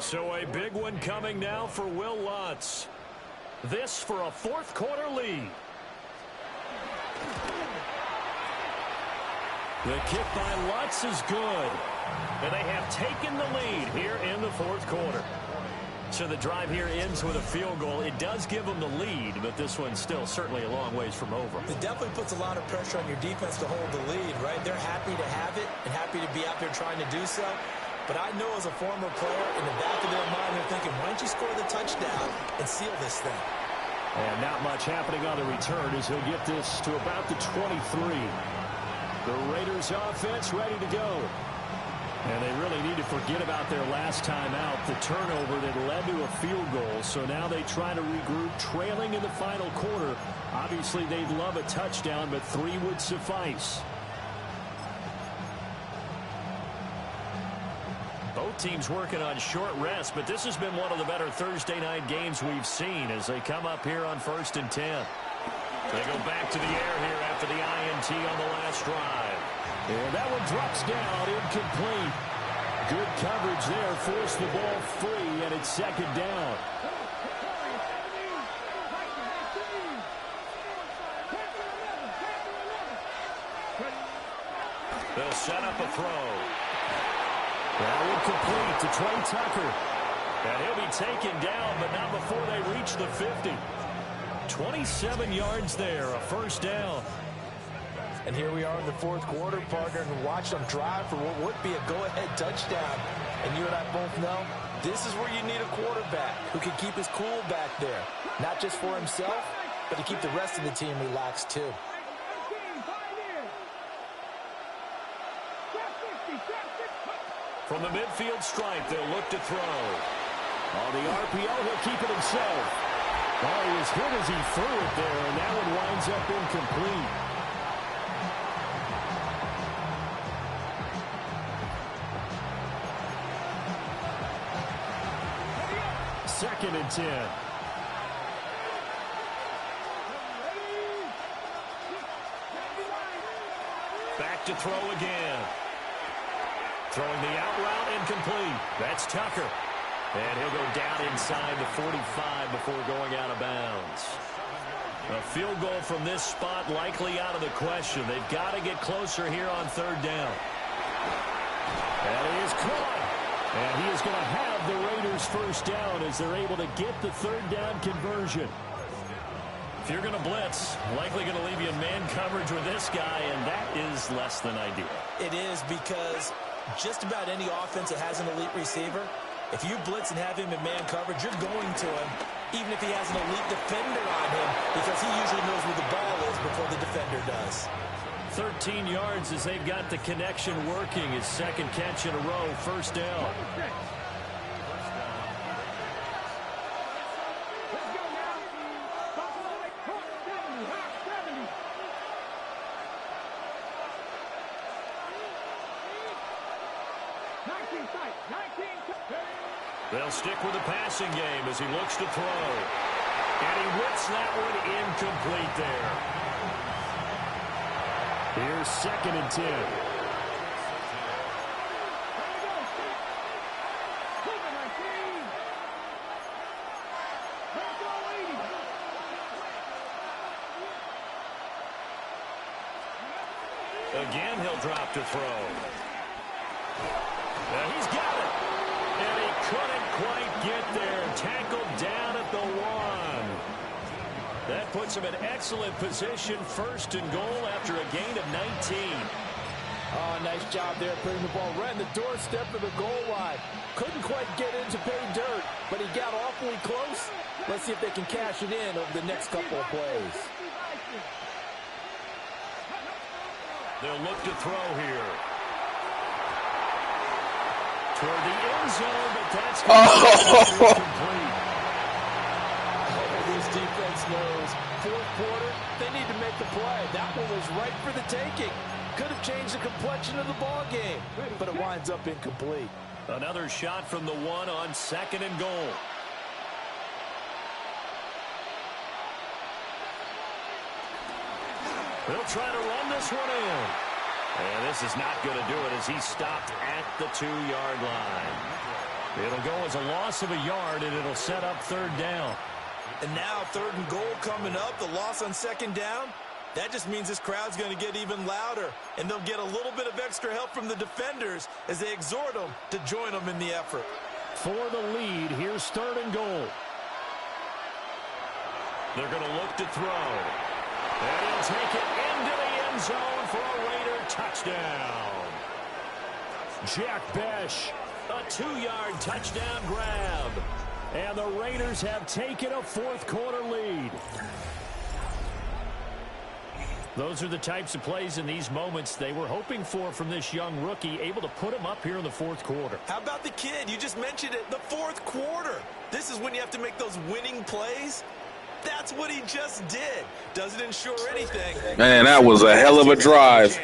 So a big one coming now for Will Lutz. This for a fourth quarter lead. The kick by Lutz is good. And they have taken the lead here in the fourth quarter. So the drive here ends with a field goal. It does give them the lead, but this one's still certainly a long ways from over. It definitely puts a lot of pressure on your defense to hold the lead, right? They're happy to have it and happy to be out there trying to do so. But I know as a former player, in the back of their mind, they're thinking, why don't you score the touchdown and seal this thing? And not much happening on the return as he'll get this to about the 23. The Raiders offense ready to go. And they really need to forget about their last time out, the turnover that led to a field goal. So now they try to regroup, trailing in the final quarter. Obviously, they'd love a touchdown, but 3 would suffice. Both teams working on short rest, but this has been one of the better Thursday night games we've seen as they come up here on 1st and 10. They go back to the air here after the INT on the last drive. And that one drops down, incomplete. Good coverage there, forced the ball free, and it's second down. They'll set up a throw. That one complete to Trey Tucker. And he'll be taken down, but not before they reach the 50. 27 yards there, a first down. And here we are in the fourth quarter, partner, and watch them drive for what would be a go-ahead touchdown. And you and I both know this is where you need a quarterback who can keep his cool back there. Not just for himself, but to keep the rest of the team relaxed too. From the midfield stripe, they'll look to throw. On the RPO, he'll keep it himself. Oh, he was hit as he threw it there, and that one winds up incomplete. Second and 10. Back to throw again. Throwing the out route, incomplete. That's Tucker. And he'll go down inside the 45 before going out of bounds. A field goal from this spot likely out of the question. They've got to get closer here on third down. And he is caught. And he is going to have the Raiders first down as they're able to get the third down conversion. If you're going to blitz, likely going to leave you in man coverage with this guy, and that is less than ideal. It is, because just about any offense that has an elite receiver, if you blitz and have him in man coverage, you're going to him, even if he has an elite defender on him, because he usually knows where the ball is before the defender does. 13 yards as they've got the connection working. His second catch in a row, first down. They'll stick with the passing game as he looks to throw. And he whips that one incomplete there. Here's second and 10. Again, he'll drop to throw. And he's got it. And he couldn't quite get there. Tackled down at the 1. That puts him in excellent position, first and goal after a gain of 19. Oh, nice job there putting the ball right in the doorstep of the goal line. Couldn't quite get into pay dirt, but he got awfully close. Let's see if they can cash it in over the next couple of plays. They'll look to throw here. Toward the end zone, but that's complete. This defense knows. Fourth quarter, they need to make the play. That one was right for the taking. Could have changed the complexion of the ball game, but it winds up incomplete. Another shot from the one on 2nd and goal. They'll try to run this one in. And this is not going to do it as he's stopped at the 2-yard line. It'll go as a loss of a yard, and it'll set up 3rd down. And now 3rd and goal coming up, the loss on 2nd down. That just means this crowd's going to get even louder, and they'll get a little bit of extra help from the defenders as they exhort them to join them in the effort. For the lead, here's 3rd and goal. They're going to look to throw. And he'll take it into the end zone for a Raider touchdown. Jack Besh, a 2-yard touchdown grab. And the Raiders have taken a 4th quarter lead. Those are the types of plays in these moments they were hoping for from this young rookie, able to put him up here in the 4th quarter. How about the kid? You just mentioned it, the 4th quarter. This is when you have to make those winning plays. That's what he just did. Doesn't ensure anything. Man, that was a hell of a drive.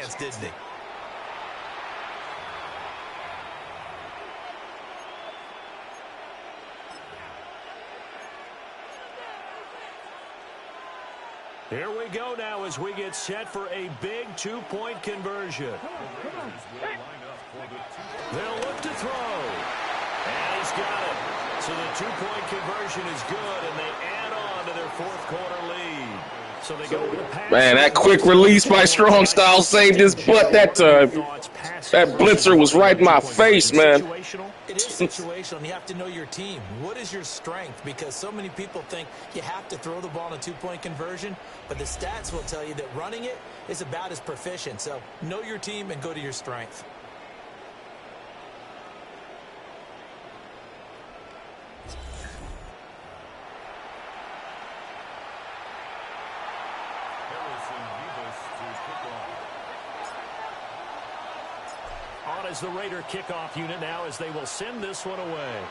Here we go now as we get set for a big 2-point conversion. They'll look to throw. And he's got it. So the 2-point conversion is good, and they add on to their 4th quarter lead. So they go with the pass. Man, that quick release by Strongstyle saved his butt that time. That blitzer was right in my face, man. It is situational, and you have to know your team. What is your strength? Because so many people think you have to throw the ball in a 2-point conversion, but the stats will tell you that running it is about as proficient. So know your team and go to your strength. On as the Raider kickoff unit now as they will send this one away.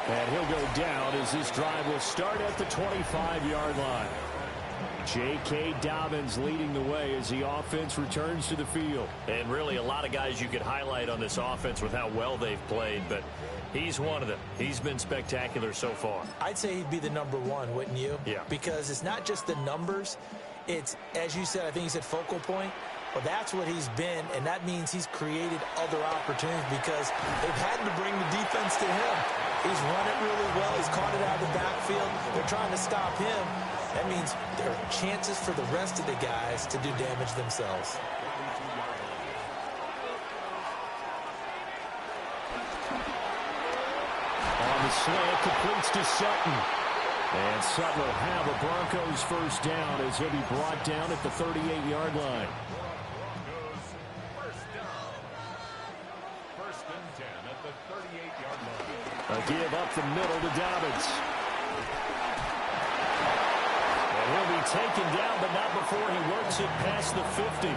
And he'll go down as this drive will start at the 25-yard line. J.K. Dobbins leading the way as the offense returns to the field. And really a lot of guys you could highlight on this offense with how well they've played, but he's one of them. He's been spectacular so far. I'd say he'd be the #1, wouldn't you? Yeah. Because it's not just the numbers. It's, as you said, I think you said focal point. Well, that's what he's been, and that means he's created other opportunities because they've had to bring the defense to him. He's run it really well. He's caught it out of the backfield. They're trying to stop him. That means there are chances for the rest of the guys to do damage themselves. On the slant, completes to Sutton. And Sutton will have a Broncos first down as he'll be brought down at the 38-yard line. First and 10 at the 38-yard line. A give up the middle to Dobbins. And he'll be taken down, but not before he works it past the 50.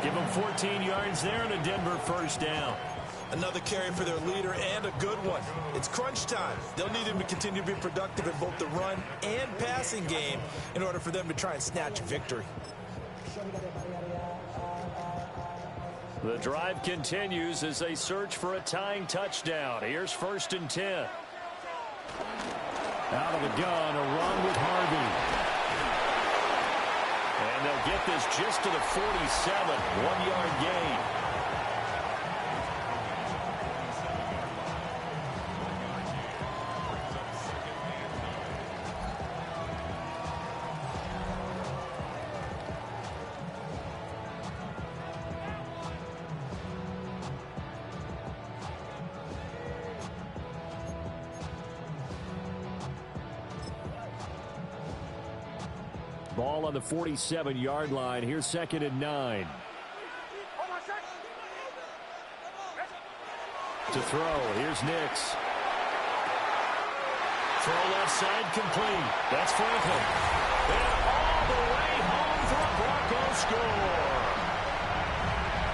Give him 14 yards there and a Denver first down. Another carry for their leader and a good one. It's crunch time. They'll need him to continue to be productive in both the run and passing game in order for them to try and snatch a victory. The drive continues as they search for a tying touchdown. Here's first and 10. Out of the gun, a run with Harvey. And they'll get this just to the 47, 1-yard gain. Ball on the 47-yard line. Here's 2nd and 9. To throw. Here's Nix. Throw left side complete. That's Franklin. And all the way home for a Broncos score.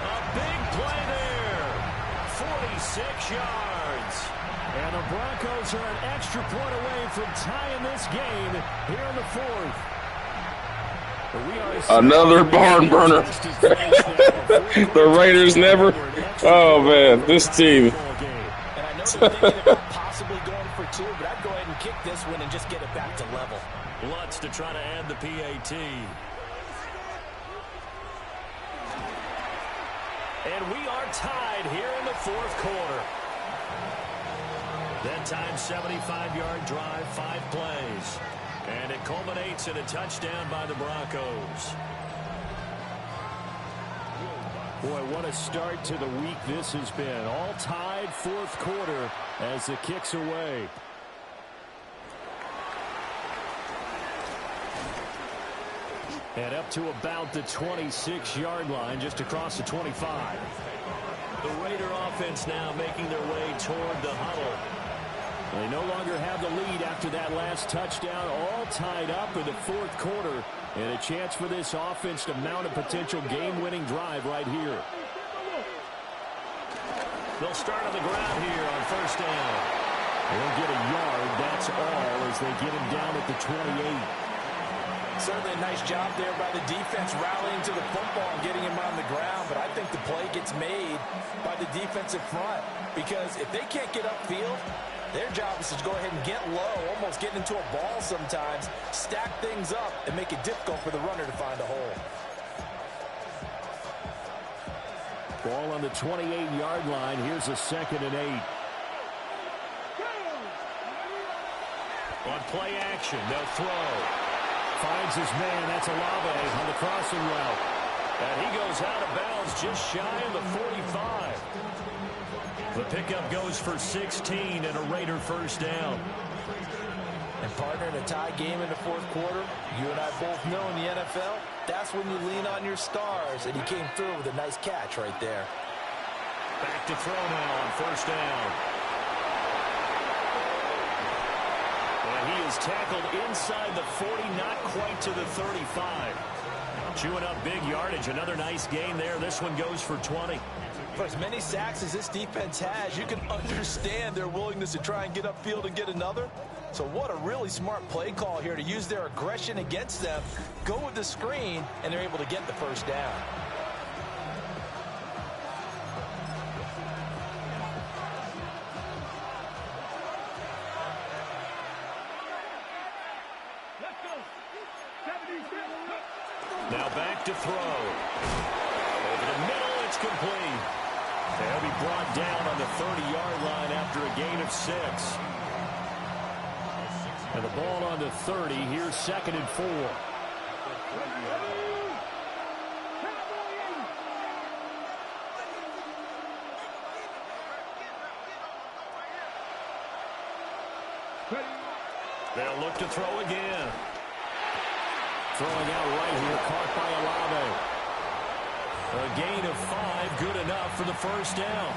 A big play there. 46 yards. And the Broncos are an extra point away from tying this game here in the 4th. Another barn burner. The Raiders never. Oh, man, this team. And I know they're thinking about possibly going for 2, but I'd go ahead and kick this one and just get it back to level. Lutz to try to add the PAT. And we are tied here in the 4th quarter. That time, 75-yard drive, 5 plays. And it culminates in a touchdown by the Broncos. Boy, what a start to the week this has been. All tied 4th quarter as the kick's away. And up to about the 26-yard line, just across the 25. The Raider offense now making their way toward the huddle. They no longer have the lead after that last touchdown. All tied up in the 4th quarter. And a chance for this offense to mount a potential game-winning drive right here. They'll start on the ground here on 1st down. They'll get a yard, that's all, as they get him down at the 28. Certainly a nice job there by the defense rallying to the football and getting him on the ground, but I think the play gets made by the defensive front because if they can't get upfield, their job is to go ahead and get low, almost get into a ball sometimes, stack things up, and make it difficult for the runner to find a hole. Ball on the 28-yard line. Here's a 2nd and 8. On play action, they'll throw. Finds his man. That's Olave on the crossing route. And he goes out of bounds just shy of the 45. The pickup goes for 16 and a Raider 1st down. And partner, in a tie game in the 4th quarter, you and I both know in the NFL, that's when you lean on your stars. And he came through with a nice catch right there. Back to throw now on 1st down. And he is tackled inside the 40, not quite to the 35. Chewing up big yardage. Another nice gain there. This one goes for 20. For as many sacks as this defense has, you can understand their willingness to try and get upfield and get another. So what a really smart play call here to use their aggression against them, go with the screen, and they're able to get the 1st down. Now back to throw. Over the middle, it's complete. They'll be brought down on the 30-yard line after a gain of 6. And the ball on the 30. Here's 2nd and 4. They'll look to throw again. Throwing out right here, caught by Olave. A gain of 5, good enough for the 1st down.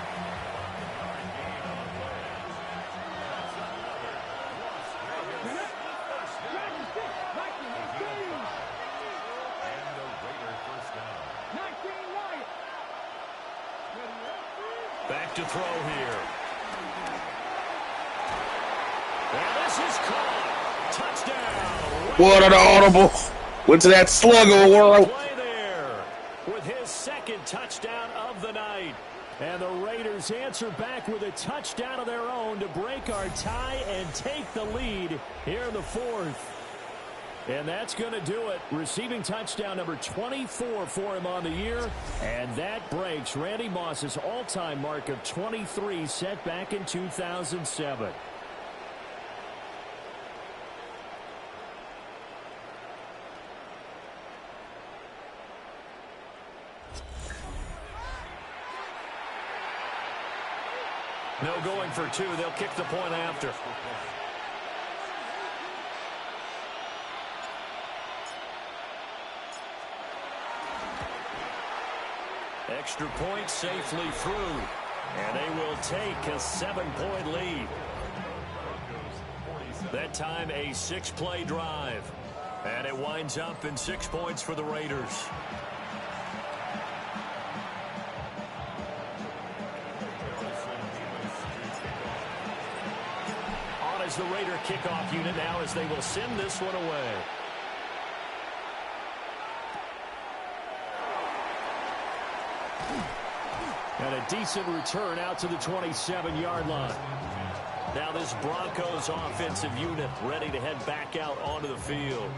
Back to throw here. And this is caught. Touchdown. What an audible. Went to that slug of a world. Play there with his 2nd touchdown of the night. And the Raiders answer back with a touchdown of their own to break our tie and take the lead here in the 4th. And that's going to do it. Receiving touchdown number 24 for him on the year. And that breaks Randy Moss's all-time mark of 23 set back in 2007. No going for 2. They'll kick the point after. Extra point safely through. And they will take a 7-point lead. That time a 6-play drive. And it winds up in 6 points for the Raiders. On as the Raider kickoff unit now as they will send this one away. And a decent return out to the 27-yard line. Now this Broncos offensive unit ready to head back out onto the field.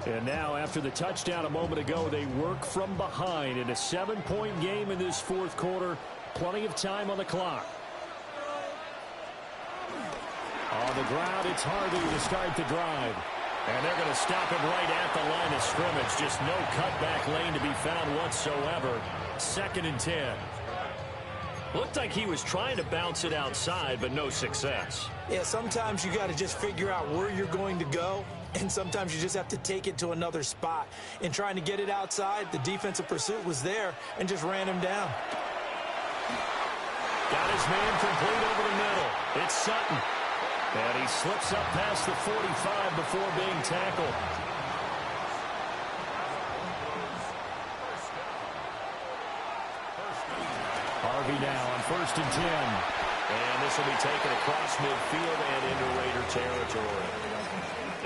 And now after the touchdown a moment ago, they work from behind in a 7-point game in this fourth quarter. Plenty of time on the clock. On the ground, it's Harvey to start the drive. And they're going to stop him right at the line of scrimmage. Just no cutback lane to be found whatsoever. 2nd and 10. Looked like he was trying to bounce it outside, but no success. Yeah, sometimes you got to just figure out where you're going to go, and sometimes you just have to take it to another spot. In trying to get it outside, the defensive pursuit was there and just ran him down. Got his man complete over the middle. It's Sutton. And he slips up past the 45 before being tackled. Harvey now on 1st and 10. And this will be taken across midfield and into Raider territory.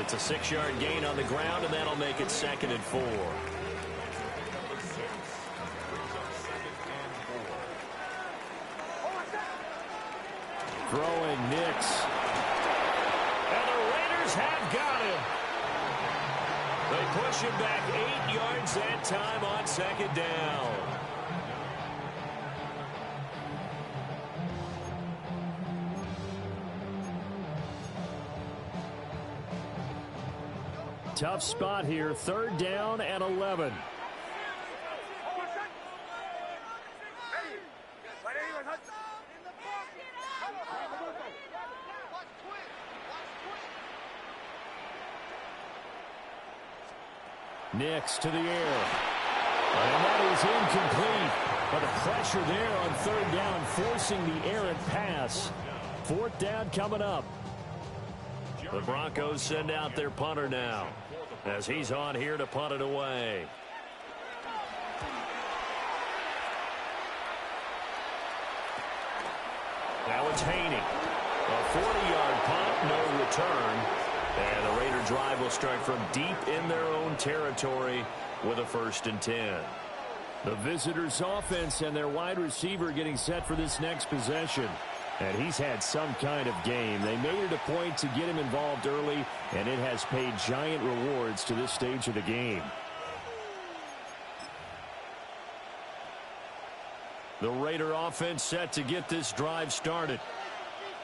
It's a 6-yard gain on the ground, and that'll make it 2nd and 4. Throwing Nix. And the Raiders have got him. They push him back 8 yards that time on 2nd down. Tough spot here, 3rd down and 11. Nix to the air. And that is incomplete. But the pressure there on 3rd down, forcing the errant pass. 4th down coming up. The Broncos send out their punter now, as he's on here to punt it away. Now it's Haney. A 40-yard punt, no return. And the Raider drive will start from deep in their own territory with a 1st and 10. The visitors' offense and their wide receiver getting set for this next possession. And he's had some kind of game. They made it a point to get him involved early, and it has paid giant rewards to this stage of the game. The Raider offense set to get this drive started.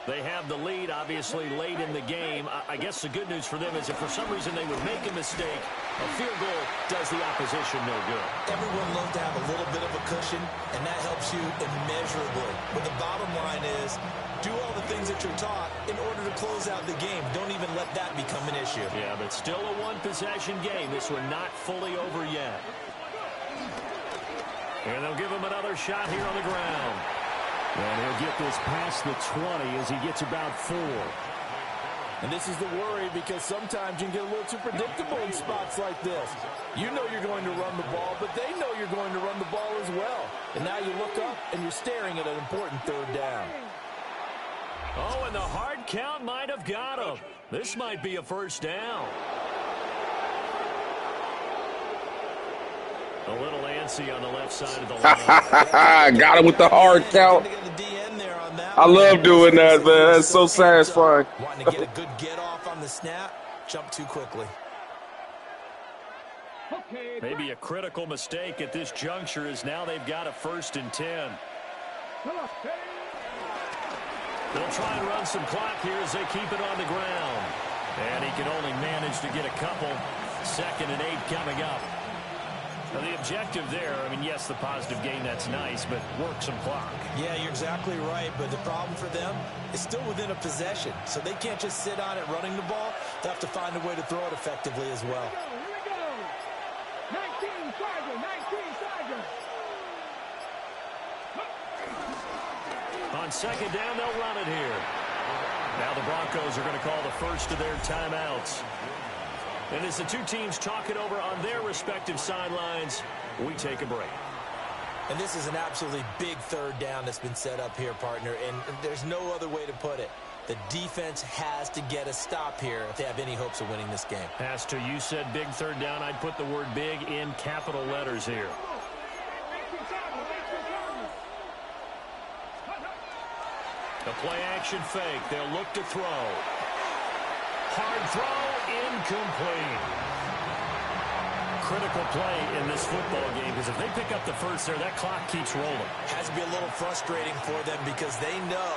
They have the lead, obviously, late in the game. I guess the good news for them is if for some reason they would make a mistake, a field goal does the opposition no good. Everyone loves to have a little bit of a cushion, and that helps you immeasurably. But the bottom line is, do all the things that you're taught in order to close out the game. Don't even let that become an issue. Yeah, but still a one-possession game. This one not fully over yet. And they'll give him another shot here on the ground. And he'll get this past the 20 as he gets about 4. And this is the worry, because sometimes you can get a little too predictable in spots like this. You know you're going to run the ball, but they know you're going to run the ball as well. And now you look up and you're staring at an important 3rd down. Oh, and the hard count might have got him. This might be a 1st down. A little antsy on the left side of the line. Got him with the hard count. I love doing that, man. That's so satisfying. Wanting to get a good get off on the snap, jump too quickly. Maybe a critical mistake at this juncture is now they've got a 1st and 10. They'll try and run some clock here as they keep it on the ground. And he can only manage to get a couple. 2nd and 8 coming up. Now the objective there, I mean, yes, the positive gain, that's nice, but work some clock. Yeah, you're exactly right, but the problem for them is still within a possession, so they can't just sit on it running the ball. They have to find a way to throw it effectively as well. Here we go. 19 Chargers, 19 Chargers. second down, they'll run it here. Now the Broncos are going to call the first of their timeouts. And as the two teams talk it over on their respective sidelines, we take a break. And this is an absolutely big third down that's been set up here, partner, and there's no other way to put it. The defense has to get a stop here if they have any hopes of winning this game. Has to. You said big third down. I'd put the word big in capital letters here. The play-action fake. They'll look to throw. Hard throw, incomplete. Critical play in this football game because if they pick up the first there, that clock keeps rolling. Has to be a little frustrating for them because they know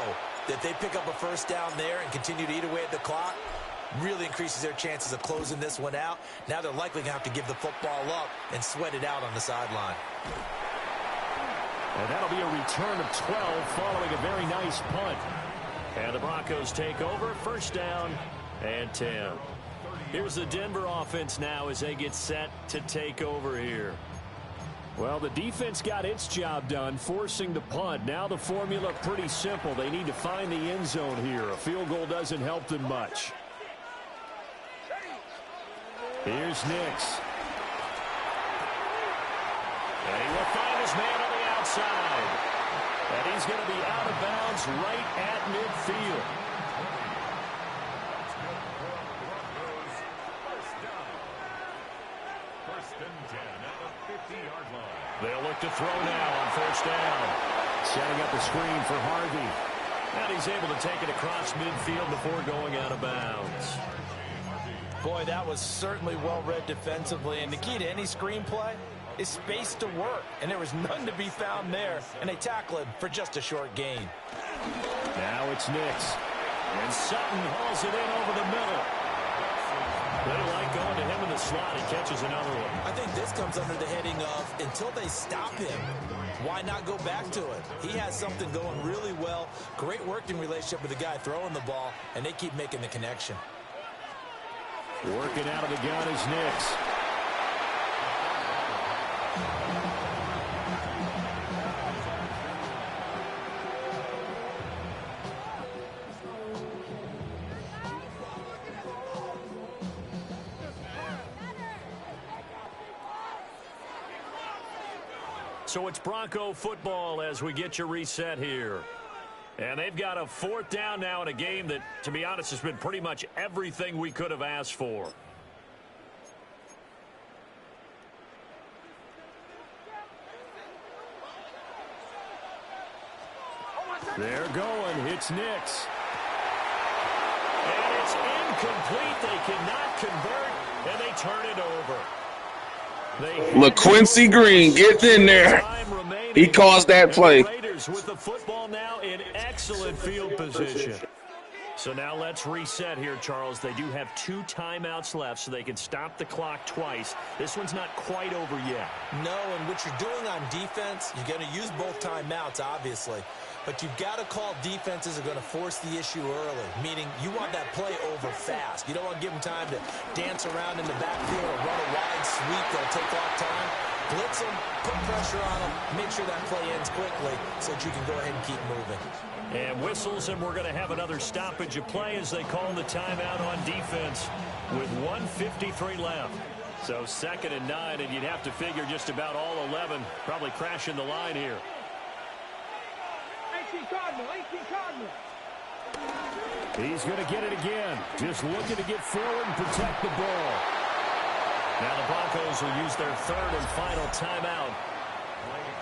that they pick up a first down there and continue to eat away at the clock, really increases their chances of closing this one out. Now they're likely going to have to give the football up and sweat it out on the sideline. And that'll be a return of 12 following a very nice punt. And the Broncos take over, first down and 10. Here's the Denver offense now as they get set to take over here. Well, the defense got its job done, forcing the punt. Now the formula pretty simple. They need to find the end zone here. A field goal doesn't help them much. Here's Nix. And he will find his man on the outside. And he's going to be out of bounds right at midfield. They'll look to throw now on first down. Setting up a screen for Harvey. And he's able to take it across midfield before going out of bounds. Boy, that was certainly well read defensively. And the key to any screenplay is space to work. And there was none to be found there. And they tackle him for just a short gain. Now it's Nix. And Sutton hauls it in over the middle. They like going to him in the slot. He catches another one. I think this comes under the heading of until they stop him, why not go back to it? He has something going really well. Great working relationship with the guy throwing the ball, and they keep making the connection. Working out of the gun is Nix. So it's Bronco football as we get you reset here. And they've got a fourth down now in a game that, to be honest, has been pretty much everything we could have asked for. They're going. It's Nix. And it's incomplete. They cannot convert, and they turn it over. LaQuincy Green gets in there. He caused that play. Raiders with the football now in excellent field position. So now let's reset here, Charles. They do have 2 timeouts left, so they can stop the clock twice. This one's not quite over yet. No, and what you're doing on defense, you're going to use both timeouts, obviously. But you've got to call defenses that are going to force the issue early, meaning you want that play over fast. You don't want to give them time to dance around in the backfield or run a wide sweep that'll take off time. Blitz them, put pressure on them, make sure that play ends quickly so that you can go ahead and keep moving. And whistles, and we're going to have another stoppage of play as they call the timeout on defense with 1:53 left. So 2nd and 9, and you'd have to figure just about all 11 probably crashing the line here. 18 Cardinal, 18 Cardinal. He's going to get it again. Just looking to get forward and protect the ball. Now the Broncos will use their 3rd and final timeout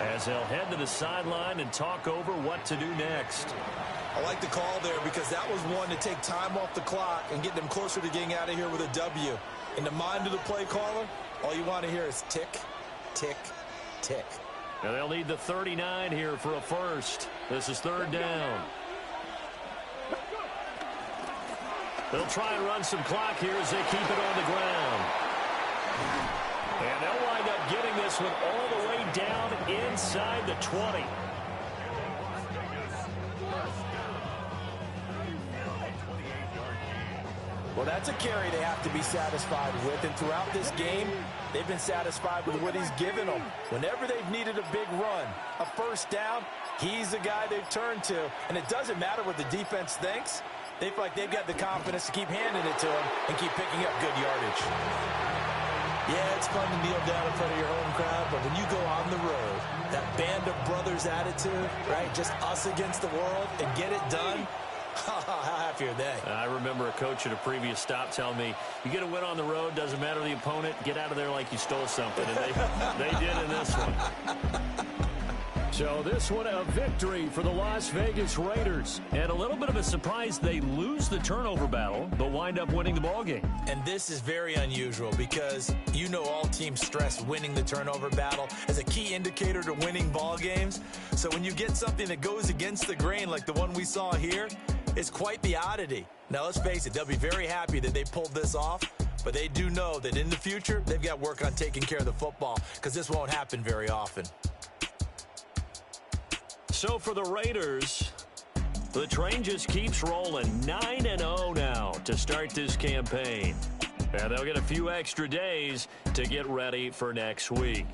as they'll head to the sideline and talk over what to do next. I like the call there because that was one to take time off the clock and get them closer to getting out of here with a W. In the mind of the play caller, all you want to hear is tick, tick, tick. Now they'll need the 39 here for a first. This is 3rd down. They'll try and run some clock here as they keep it on the ground. And they'll wind up getting this one all the way down inside the 20. Well, that's a carry they have to be satisfied with, and throughout this game, they've been satisfied with what he's given them. Whenever they've needed a big run, a first down, he's the guy they've turned to, and it doesn't matter what the defense thinks. They feel like they've got the confidence to keep handing it to him and keep picking up good yardage. Yeah, it's fun to kneel down in front of your home crowd, but when you go on the road, that band of brothers attitude, right, just us against the world, and get it done, how happy are they? I remember a coach at a previous stop telling me, you get a win on the road, doesn't matter the opponent, get out of there like you stole something. And they did in this one. So this one a victory for the Las Vegas Raiders. And a little bit of a surprise, they lose the turnover battle, but wind up winning the ballgame. And this is very unusual because you know all teams stress winning the turnover battle as a key indicator to winning ball games. So when you get something that goes against the grain like the one we saw here, it's quite the oddity. Now, let's face it, they'll be very happy that they pulled this off, but they do know that in the future, they've got work on taking care of the football because this won't happen very often. So for the Raiders, the train just keeps rolling. 9-0 now to start this campaign. And they'll get a few extra days to get ready for next week.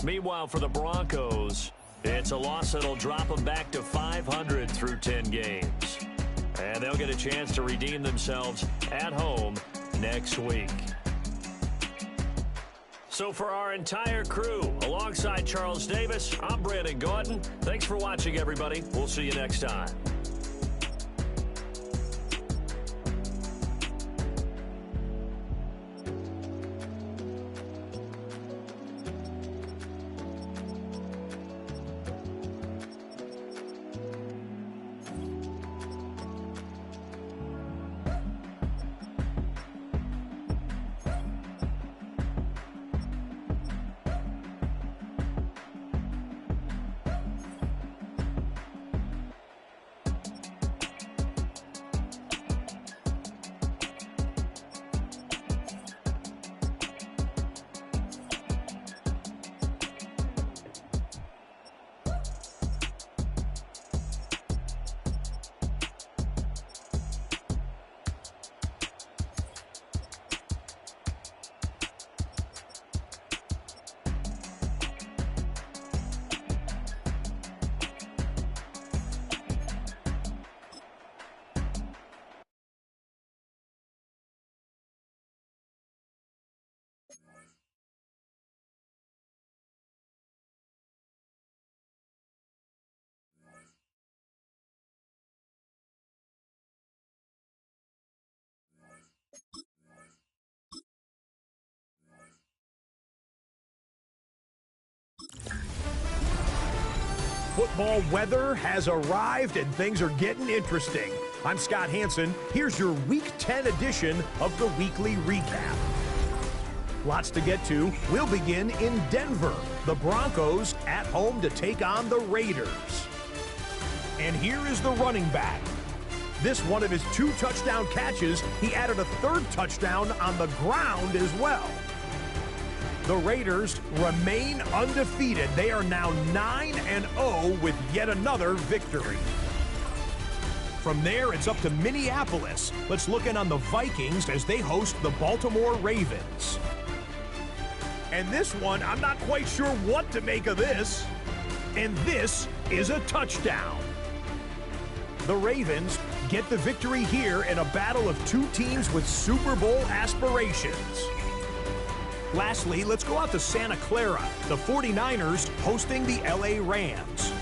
Meanwhile, for the Broncos, it's a loss that'll drop them back to 500 through 10 games. And they'll get a chance to redeem themselves at home next week. So for our entire crew, alongside Charles Davis, I'm Brandon Gordon. Thanks for watching, everybody. We'll see you next time. Football weather has arrived and things are getting interesting. I'm Scott Hansen. Here's your Week 10 edition of the Weekly Recap. Lots to get to. We'll begin in Denver. The Broncos at home to take on the Raiders. And here is the running back. This one of his 2 touchdown catches, he added a 3rd touchdown on the ground as well. The Raiders remain undefeated. They are now 9-0 with yet another victory. From there, it's up to Minneapolis. Let's look in on the Vikings as they host the Baltimore Ravens. And this one, I'm not quite sure what to make of this. And this is a touchdown. The Ravens get the victory here in a battle of 2 teams with Super Bowl aspirations. Lastly, let's go out to Santa Clara. The 49ers hosting the LA Rams.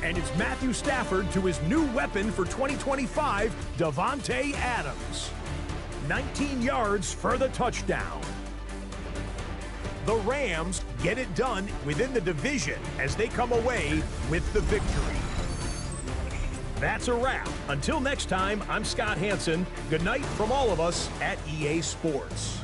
And it's Matthew Stafford to his new weapon for 2025, Davante Adams. 19 yards for the touchdown. The Rams get it done within the division as they come away with the victory. That's a wrap. Until next time, I'm Scott Hansen. Good night from all of us at EA Sports.